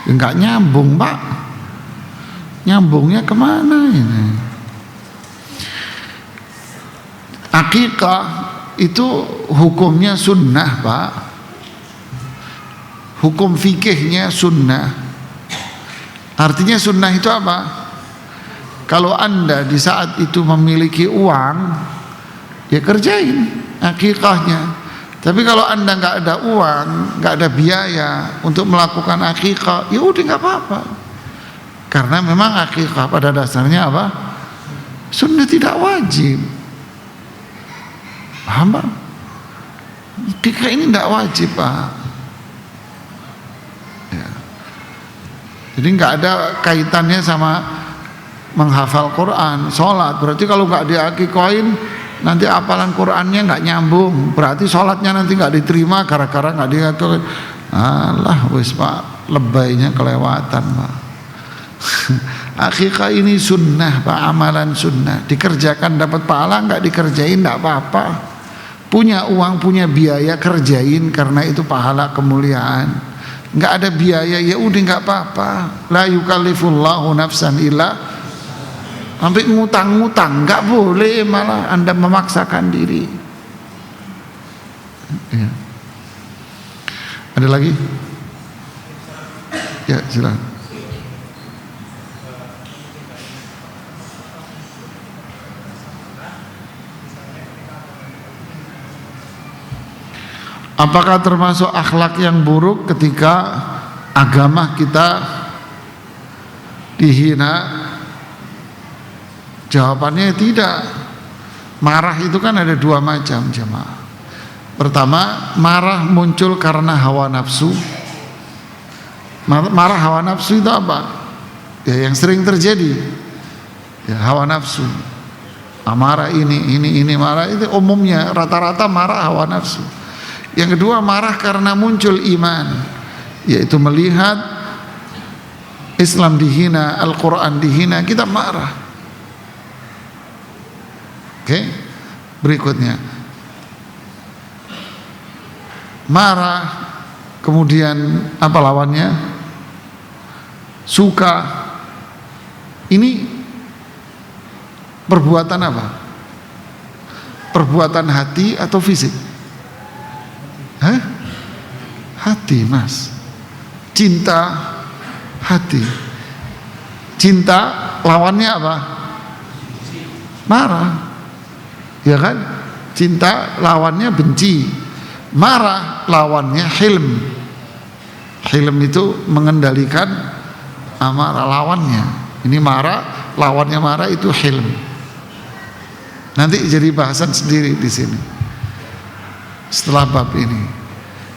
Enggak nyambung Pak. Nyambungnya kemana ini? Akikah itu hukumnya sunnah Pak. Hukum fikihnya sunnah. Artinya sunnah itu apa? Kalau Anda di saat itu memiliki uang, ya kerjain akikahnya. Tapi kalau Anda nggak ada uang, nggak ada biaya untuk melakukan akikah, ya udah nggak apa-apa. Karena memang akikah pada dasarnya apa? Sunnah, tidak wajib. Paham Pak? Akikah ini tidak wajib Pak. Ya. Jadi nggak ada kaitannya sama menghafal Quran, sholat. Berarti kalau nggak diakikahin, nanti hafalan Qurannya nggak nyambung, berarti sholatnya nanti nggak diterima gara-gara nggak diakikahin. Alah wis Pak, lebaynya kelewatan Pak. Akikah ini sunnah Pak, amalan sunnah, dikerjakan dapat pahala, nggak dikerjain nggak apa-apa. Punya uang, punya biaya, kerjain karena itu pahala kemuliaan. Nggak ada biaya ya udah nggak apa-apa. La yukallifullahu nafsan illa. Sampai ngutang-ngutang nggak boleh, malah Anda memaksakan diri. Ya. Ada lagi? Ya silakan. Apakah termasuk akhlak yang buruk ketika agama kita dihina? Jawabannya tidak. Marah itu kan ada dua macam jemaah. Pertama, marah muncul karena hawa nafsu. Marah hawa nafsu itu apa? Ya yang sering terjadi. Ya hawa nafsu. Marah ini marah itu umumnya rata-rata marah hawa nafsu. Yang kedua, marah karena muncul iman, yaitu melihat Islam dihina, Al-Quran dihina, kita marah. Oke, berikutnya marah, kemudian apa lawannya? Suka. Ini perbuatan apa? Perbuatan hati atau fisik? Hah? Hati Mas. Cinta hati. Cinta lawannya apa? Marah. Ya kan? Cinta lawannya benci. Marah lawannya hilm. Hilm itu mengendalikan amarah lawannya. Ini marah, lawannya marah itu hilm. Nanti jadi bahasan sendiri di sini. Setelah bab ini.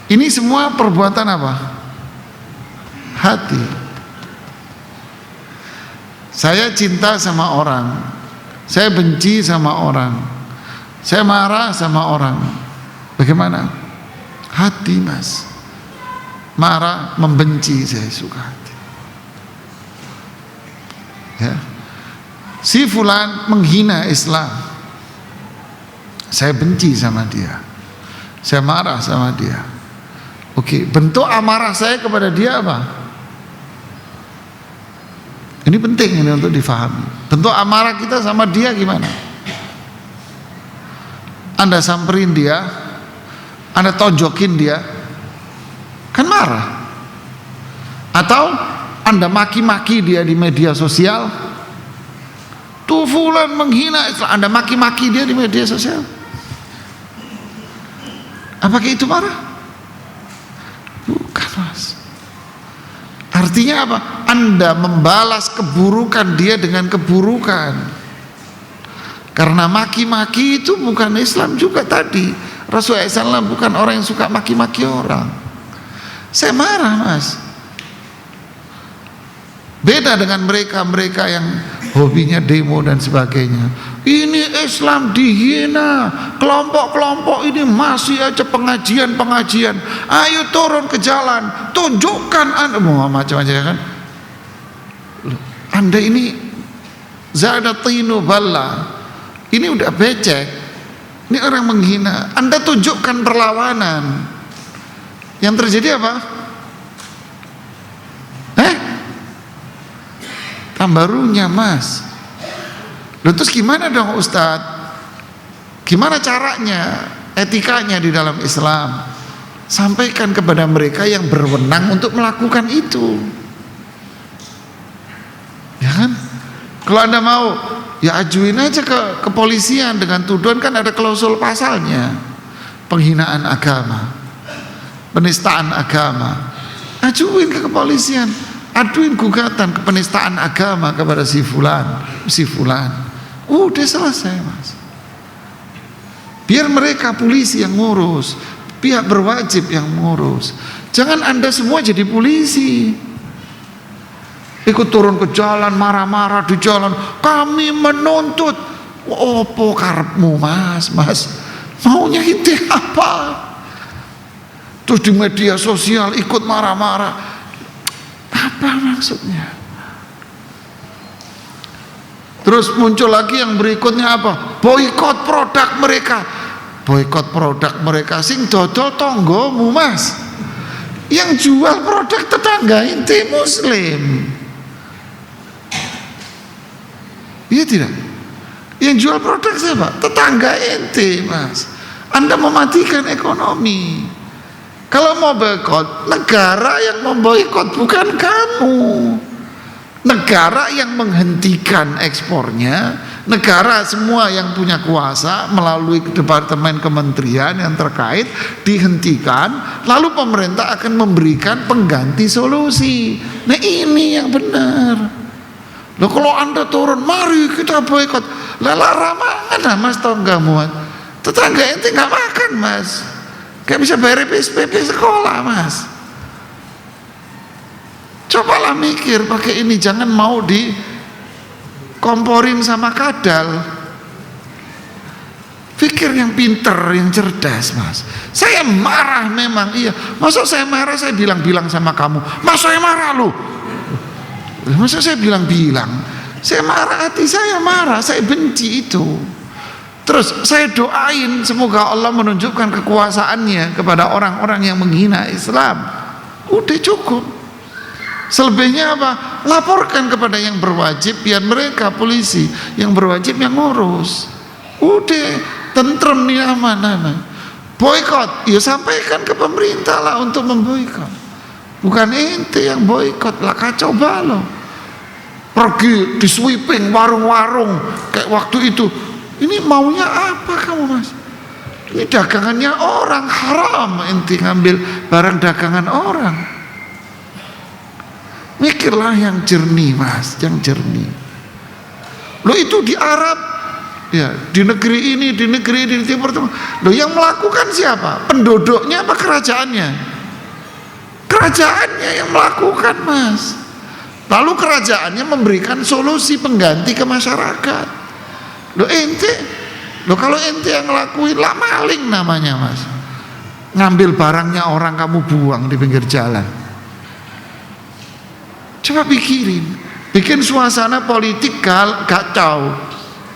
Ini semua perbuatan apa? Hati. Saya cinta sama orang. Saya benci sama orang. Saya marah sama orang. Bagaimana? Hati Mas. Marah, membenci, saya suka hati. Ya. Si fulan menghina Islam. Saya benci sama dia. Saya marah sama dia. Oke, bentuk amarah saya kepada dia apa? Ini penting ini untuk difahami. Bentuk amarah kita sama dia gimana? Anda samperin dia, Anda tonjokin dia, kan marah. Atau Anda maki-maki dia di media sosial, tuh fulan menghina Islam, Anda maki-maki dia di media sosial, apakah itu marah? Bukan, Mas. Artinya apa? Anda membalas keburukan dia dengan keburukan. Karena maki-maki itu bukan Islam juga tadi. Rasulullah SAW bukan orang yang suka maki-maki orang. Saya marah, Mas. Beda dengan mereka yang hobinya demo dan sebagainya. Ini Islam dihina, kelompok-kelompok ini masih aja pengajian. Ayo turun ke jalan, tunjukkan Anda macam-macam kan. Anda ini zadatinu balla. Ini udah becek. Ini orang menghina. Anda tunjukkan perlawanan. Yang terjadi apa? Tambah runyam, Mas. Lalu terus gimana dong Ustadz? Gimana caranya, etikanya di dalam Islam? Sampaikan kepada mereka yang berwenang untuk melakukan itu. Ya kan? Kalau Anda mau, ya ajuin aja ke kepolisian dengan tuduhan, kan ada klausul pasalnya. Penghinaan agama, penistaan agama. Ajuin ke kepolisian. Aduin gugatan ke penistaan agama kepada si fulan. Udah selesai, Mas. Biar mereka polisi yang ngurus, pihak berwajib yang ngurus. Jangan Anda semua jadi polisi, ikut turun ke jalan, marah-marah di jalan. Kami menuntut. Opo karepmu, Mas? Maunya itu apa? Terus di media sosial ikut marah-marah. Apa maksudnya? Terus muncul lagi yang berikutnya apa? Boikot produk mereka. Boikot produk mereka sing dodol tonggomu, Mas. Yang jual produk tetangga inti Muslim. Iya tidak? Yang jual produk siapa? Tetangga inti, Mas. Anda mematikan ekonomi. Kalau mau boikot, negara yang memboikot, bukan kamu. Negara yang menghentikan ekspornya, negara semua yang punya kuasa melalui departemen kementerian yang terkait dihentikan, lalu pemerintah akan memberikan pengganti solusi. Nah ini yang benar. Loh kalau Anda turun, mari kita boikot. Larangan Mas tonggamu. Tetangga ente nggak makan, Mas. Gak bisa bayar SPP sekolah, Mas. Cobalah mikir pakai ini, jangan mau dikomporin sama kadal. Pikir yang pinter, yang cerdas, Mas. Saya marah memang, iya. Masa saya marah, saya bilang-bilang sama kamu, Mas saya marah lu. Masa saya bilang-bilang? Saya marah, hati saya marah, saya benci itu. Terus saya doain semoga Allah menunjukkan kekuasaannya kepada orang-orang yang menghina Islam. Udah cukup. Selebihnya apa? Laporkan kepada yang berwajib, biar mereka polisi yang berwajib yang ngurus. Udah tentrem nih, aman. Boikot, ya sampaikan ke pemerintah lah untuk memboikot. Bukan ente yang boikot lah, kacau balau. Pergi di sweeping warung-warung kayak waktu itu. Ini maunya apa kamu, Mas? Ini dagangannya orang, haram ente ngambil barang dagangan orang. Mikirlah yang jernih, Mas, yang jernih. Loh itu di Arab, ya, di negeri ini, di Timur Tengah. Loh yang melakukan siapa? Penduduknya apa kerajaannya? Kerajaannya yang melakukan, Mas. Lalu kerajaannya memberikan solusi pengganti ke masyarakat. Loh kalau ente yang ngelakuin lah, maling namanya, Mas. Ngambil barangnya orang kamu buang di pinggir jalan. Coba pikirin, bikin suasana politik kacau.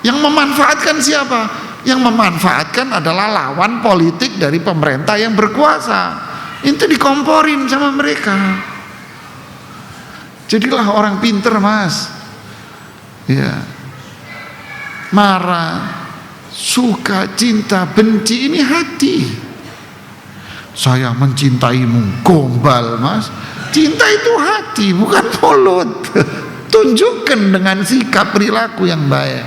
Yang memanfaatkan siapa? Yang memanfaatkan adalah lawan politik dari pemerintah yang berkuasa. Itu dikomporin sama mereka. Jadilah orang pinter, Mas. Ya. Marah, Suka, cinta, benci ini hati. Saya mencintaimu, gombal mas. Cinta itu hati, bukan mulut. Tunjukkan dengan sikap perilaku yang baik.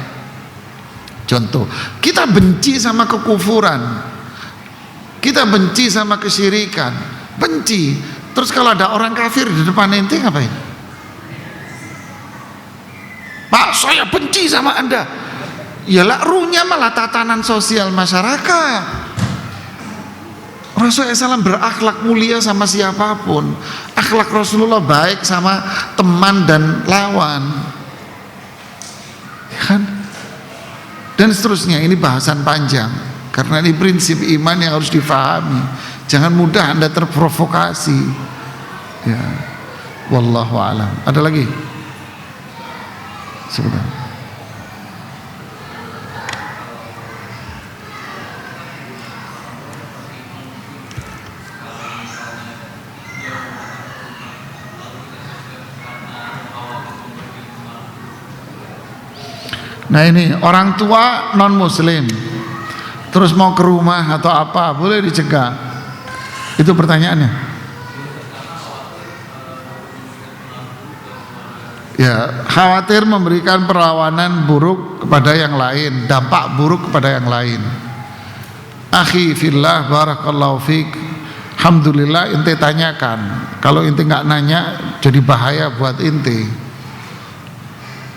Contoh, kita benci sama kekufuran, kita benci sama kesyirikan, benci. Terus kalau ada orang kafir di depan ente ngapain? Pak, saya benci sama anda. Yalah, ruhnya malah tatanan sosial masyarakat. Rasulullah SAW berakhlak mulia sama siapapun. Akhlak Rasulullah baik sama teman dan lawan, ya kan? Dan seterusnya. Ini bahasan panjang karena ini prinsip iman yang harus difahami. Jangan mudah anda terprovokasi. Ya, wallahu a'lam. Ada lagi? Sebentar. Nah ini orang tua non muslim terus mau ke rumah atau apa, boleh dicegah? Itu pertanyaannya. Ya, khawatir memberikan perlawanan buruk kepada yang lain, dampak buruk kepada yang lain. Akhi fillah, barakallahu fik. Alhamdulillah ente tanyakan. Kalau ente nggak nanya jadi bahaya buat ente.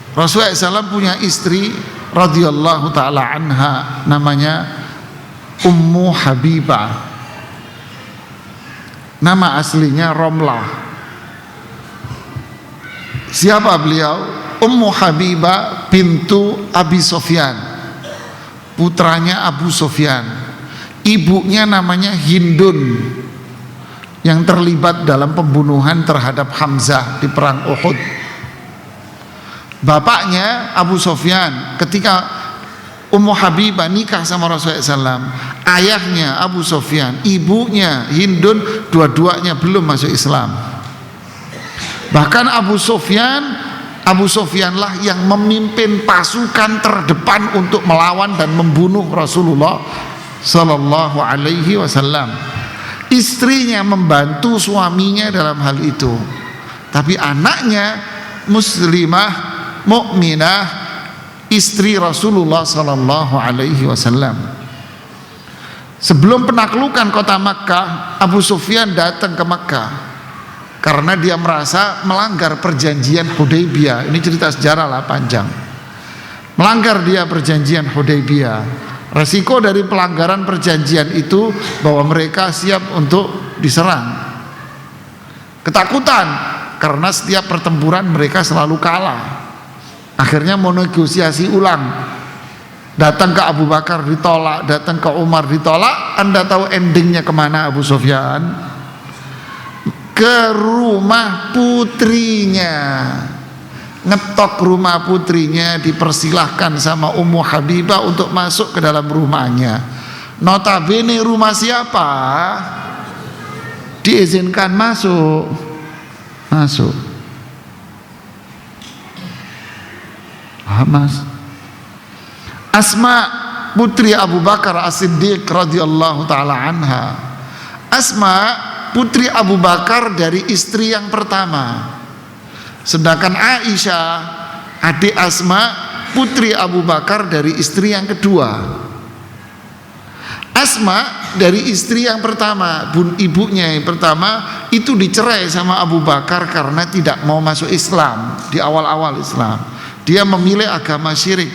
Rasulullah SAW punya istri radhiyallahu ta'ala anha, namanya Ummu Habibah. Nama aslinya Romlah. Siapa beliau? Ummu Habibah bintu Abi Sofyan, putranya Abu Sofyan. Ibunya namanya Hindun, yang terlibat dalam pembunuhan terhadap Hamzah di perang Uhud. Bapaknya Abu Sofyan, ketika Ummu Habibah nikah sama Rasulullah SAW, ayahnya Abu Sofyan, ibunya Hindun, dua-duanya belum masuk Islam. Bahkan Abu Sofyanlah yang memimpin pasukan terdepan untuk melawan dan membunuh Rasulullah Sallallahu Alaihi Wasallam. Istrinya membantu suaminya dalam hal itu, tapi anaknya muslimah mukminah, istri Rasulullah Sallallahu Alaihi Wasallam. Sebelum penaklukan kota Makkah, Abu Sufyan datang ke Makkah karena dia merasa melanggar perjanjian Hudaybiyah. Ini cerita sejarah lah, panjang. Melanggar dia perjanjian Hudaybiyah. Resiko dari pelanggaran perjanjian itu bahwa mereka siap untuk diserang. Ketakutan karena setiap pertempuran mereka selalu kalah. Akhirnya mau negosiasi ulang, datang ke Abu Bakar ditolak, datang ke Umar ditolak. Anda tahu endingnya kemana Abu Sufyan? Ke rumah putrinya, ngetok rumah putrinya, dipersilahkan sama Ummu Habibah untuk masuk ke dalam rumahnya. Notabene rumah siapa? Diizinkan masuk. Mas. Asma putri Abu Bakar As-Siddiq radhiyallahu taala anha. Asma putri Abu Bakar dari istri yang pertama. Sedangkan Aisyah adik Asma putri Abu Bakar dari istri yang kedua. Asma dari istri yang pertama, ibunya yang pertama itu dicerai sama Abu Bakar karena tidak mau masuk Islam di awal-awal Islam. Dia memilih agama syirik.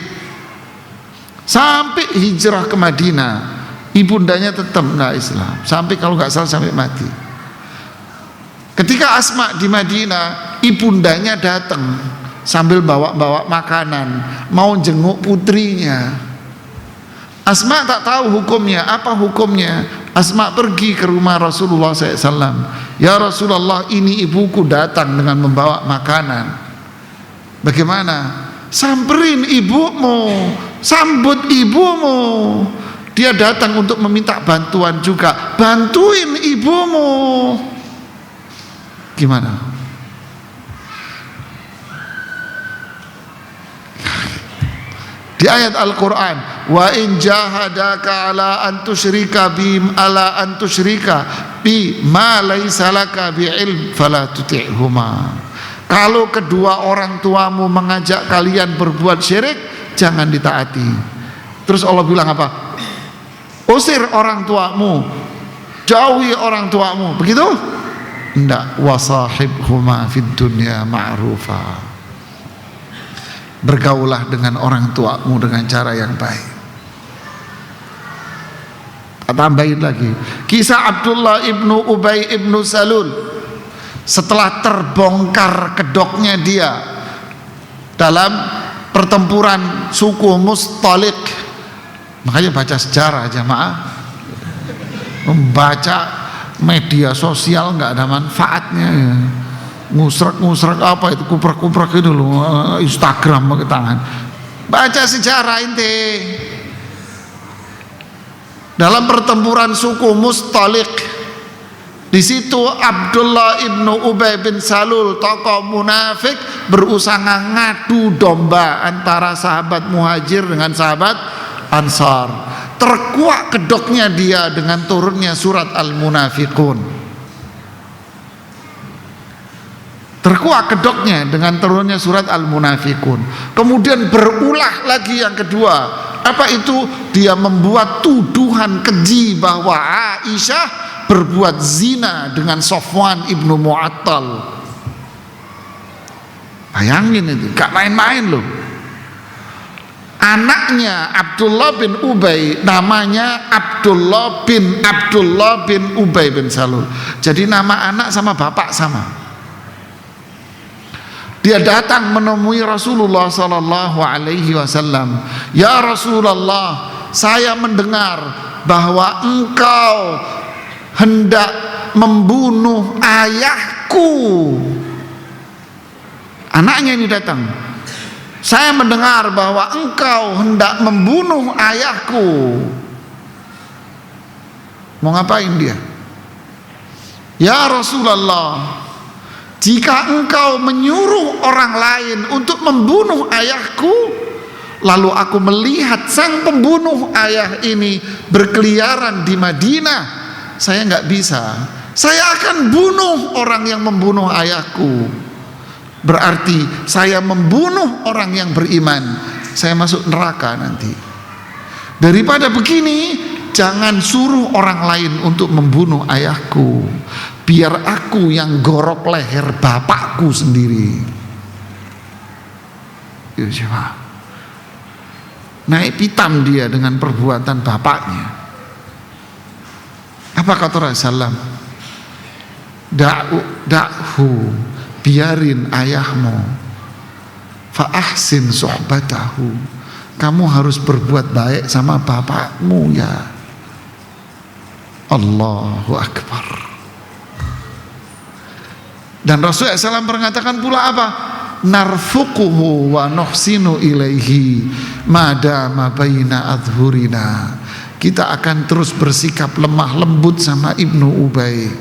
Sampai hijrah ke Madinah, ibundanya tetap nggak Islam. Sampai kalau nggak salah sampai mati. Ketika Asma di Madinah, ibundanya datang sambil bawa-bawa makanan, mau jenguk putrinya. Asma tak tahu hukumnya. Apa hukumnya? Asma pergi ke rumah Rasulullah SAW. Ya Rasulullah, ini ibuku datang dengan membawa makanan. Bagaimana? Samperin ibumu, sambut ibumu. Dia datang untuk meminta bantuan juga. Bantuin ibumu. Gimana? Di ayat Al-Quran, wa in jahadaka ala an tusyrika bi ma laysa laka bi ilm fala tuti'huma. Kalau kedua orang tuamu mengajak kalian berbuat syirik, jangan ditaati. Terus Allah bilang apa? Usir orang tuamu, jauhi orang tuamu. Begitu? Enggak. Wasahibhuma fid dunya ma'rufa. Bergaulah dengan orang tuamu dengan cara yang baik. Tambahin lagi kisah Abdullah ibnu Ubay ibnu Salul. Setelah terbongkar kedoknya dia dalam pertempuran suku Mustalik. Makanya baca sejarah jamaah. Membaca media sosial nggak ada manfaatnya ya. Ngusrek apa itu, kuprak itu loh, Instagram pakai tangan. Baca sejarah inti. Dalam pertempuran suku Mustalik, di situ Abdullah ibnu Ubay bin Salul, tokoh munafik, berusaha ngadu domba antara sahabat Muhajir dengan sahabat Ansar. Terkuak kedoknya dia dengan turunnya surat Al-Munafiqun. Terkuak kedoknya dengan turunnya surat Al-Munafiqun. Kemudian berulah lagi yang kedua. Apa itu? Dia membuat tuduhan keji bahwa Aisyah berbuat zina dengan Sofwan ibnu Mu'attal. Bayangin itu, gak main-main loh. Anaknya Abdullah bin Ubay namanya Abdullah bin Ubay bin Salul. Jadi nama anak sama bapak sama. Dia datang menemui Rasulullah sallallahu alaihi wasallam. Ya Rasulullah, saya mendengar bahwa engkau hendak membunuh ayahku. Anaknya ini datang. Saya mendengar bahwa engkau hendak membunuh ayahku. Mau ngapain dia? Ya Rasulullah, jika engkau menyuruh orang lain untuk membunuh ayahku, lalu aku melihat sang pembunuh ayah ini berkeliaran di Madinah, saya nggak bisa. Saya akan bunuh orang yang membunuh ayahku. Berarti saya membunuh orang yang beriman. Saya masuk neraka nanti. Daripada begini, jangan suruh orang lain untuk membunuh ayahku. Biar aku yang gorok leher bapakku sendiri. Ya coba. Naik pitam dia dengan perbuatan bapaknya. Apa kata Rasulullah? Da'hu, biarin ayahmu. Fa ahsin suhbatahu. Kamu harus berbuat baik sama bapakmu ya. Allahu Akbar. Dan Rasulullah SAW mengatakan pula apa? Narfuquhu wa nuhsinu ilaihi madama baina adhurina. Kita akan terus bersikap lemah lembut sama Ibnu Ubay.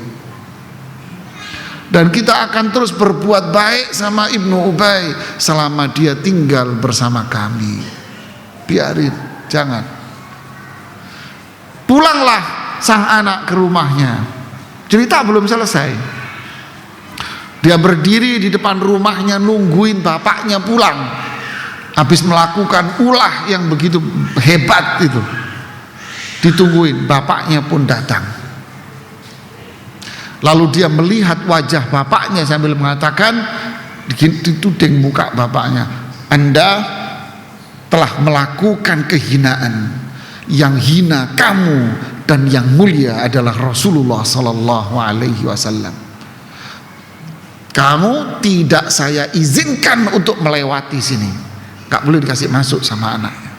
Dan kita akan terus berbuat baik sama Ibnu Ubay selama dia tinggal bersama kami. Biarin, jangan. Pulanglah sang anak ke rumahnya. Cerita belum selesai. Dia berdiri di depan rumahnya nungguin bapaknya pulang. Habis melakukan ulah yang begitu hebat itu, ditungguin, bapaknya pun datang. Lalu dia melihat wajah bapaknya sambil mengatakan, dituding muka bapaknya, Anda telah melakukan kehinaan. Yang hina kamu dan yang mulia adalah Rasulullah sallallahu alaihi wasallam. Kamu tidak saya izinkan untuk melewati sini. Gak boleh dikasih masuk sama anaknya.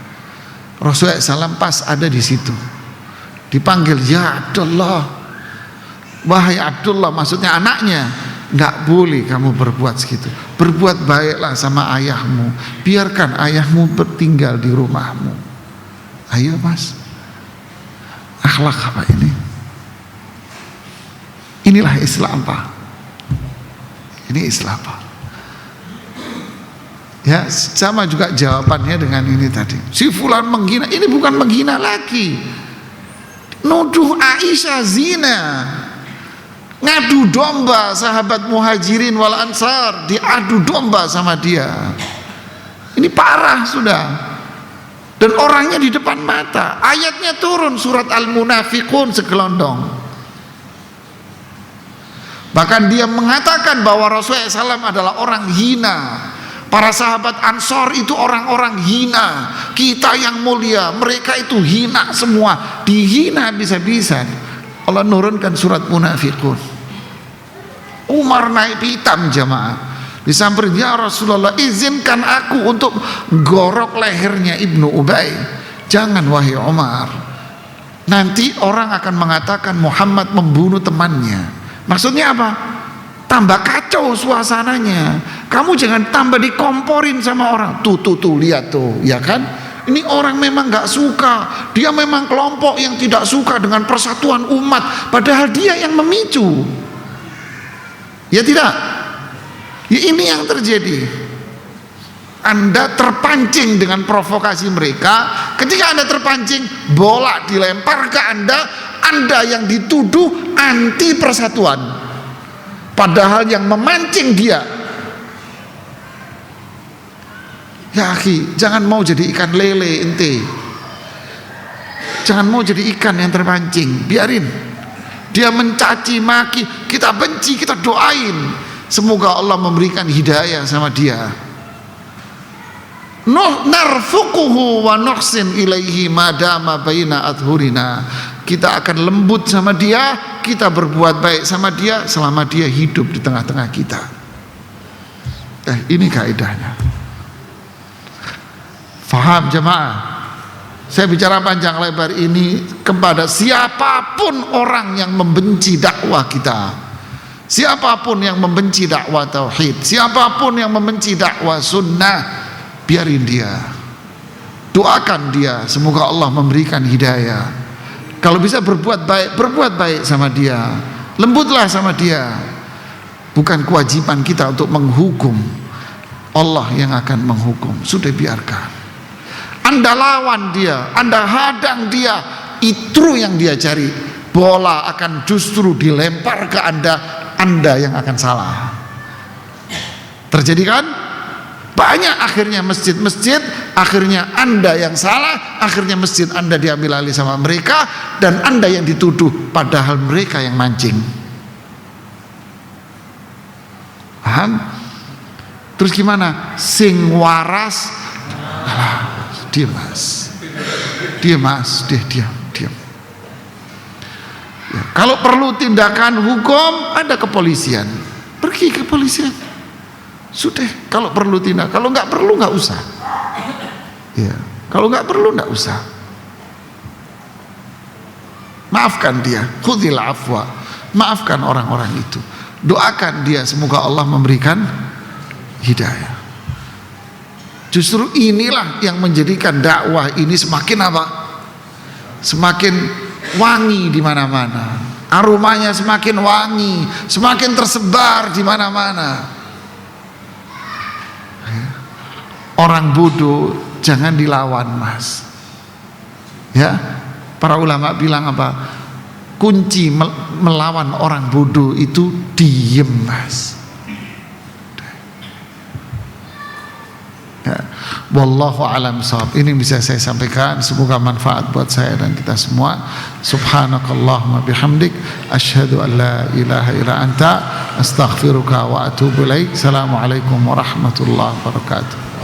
Rasulullah SAW pas ada di situ. Dipanggil, ya Abdullah. Wahai Abdullah, maksudnya anaknya. Gak boleh kamu berbuat segitu. Berbuat baiklah sama ayahmu. Biarkan ayahmu bertinggal di rumahmu. Ayo mas. Akhlak apa ini? Inilah Islam Pak. Ini Islam Pak. Ya, sama juga jawabannya dengan ini tadi. Si fulan menghina, ini bukan menghina lagi. Nuduh Aisyah zina. Ngadu domba sahabat Muhajirin wal Ansar, diadu domba sama dia. Ini parah sudah. Dan orangnya di depan mata. Ayatnya turun surat Al-Munafiqun segelondong. Bahkan dia mengatakan bahwa Rasulullah SAW adalah orang hina. Para sahabat Ansor itu orang-orang hina. Kita yang mulia, mereka itu hina semua. Dihina bisa-bisa. Allah nurunkan surat Munafiqun. Umar naik pitam jamaah. Disamperin, ya Rasulullah, izinkan aku untuk gorok lehernya Ibnu Ubay. Jangan wahai Umar. Nanti orang akan mengatakan Muhammad membunuh temannya. Maksudnya apa? Tambah kacau suasananya. Kamu jangan tambah dikomporin sama orang. Tuh lihat tuh, ya kan? Ini orang memang gak suka. Dia memang kelompok yang tidak suka dengan persatuan umat. Padahal dia yang memicu. Ya tidak? Ya ini yang terjadi. Anda terpancing dengan provokasi mereka. Ketika Anda terpancing, bola dilempar ke Anda. Anda yang dituduh anti persatuan. Padahal yang memancing dia. Ya akhi, jangan mau jadi ikan lele ente. Jangan mau jadi ikan yang terpancing. Biarin. Dia mencaci maki, kita benci, kita doain. Semoga Allah memberikan hidayah sama dia. Narfuquhu wa nuhsin ilaihi madama baina adhurina. Kita akan lembut sama dia, kita berbuat baik sama dia selama dia hidup di tengah-tengah kita. Ini kaidahnya. Faham jemaah? Saya bicara panjang lebar ini kepada siapapun orang yang membenci dakwah kita, siapapun yang membenci dakwah tauhid, siapapun yang membenci dakwah sunnah, biarin dia. Doakan dia, semoga Allah memberikan hidayah. Kalau bisa berbuat baik sama dia, lembutlah sama dia. Bukan kewajiban kita untuk menghukum. Allah yang akan menghukum. Sudah biarkan. Anda lawan dia, Anda hadang dia, itu yang dia cari. Bola akan justru dilempar ke Anda yang akan salah. Terjadi kan? Banyak akhirnya masjid-masjid, akhirnya Anda yang salah, akhirnya masjid Anda diambil alih sama mereka, dan Anda yang dituduh, padahal mereka yang mancing. Paham? Terus gimana? Sing waras, diam mas, diam. Ya, kalau perlu tindakan hukum, ada kepolisian, pergi ke kepolisian. Sudah, kalau perlu tindak, kalau nggak perlu nggak usah. Ya, kalau nggak perlu nggak usah. Maafkan dia, khudhil afwa. Maafkan orang-orang itu. Doakan dia, semoga Allah memberikan hidayah. Justru inilah yang menjadikan dakwah ini semakin apa? Semakin wangi di mana-mana. Aromanya semakin wangi, semakin tersebar di mana-mana. Orang bodoh jangan dilawan mas. Ya, para ulama bilang apa? Kunci melawan orang bodoh itu diem mas. Ya, wallahu alam shawab. Ini bisa saya sampaikan, semoga manfaat buat saya dan kita semua. Subhanakallahumma bihamdik, asyhadu an la ilaha illa anta, astaghfiruka wa atubu ilaik. Assalamualaikum warahmatullahi wabarakatuh.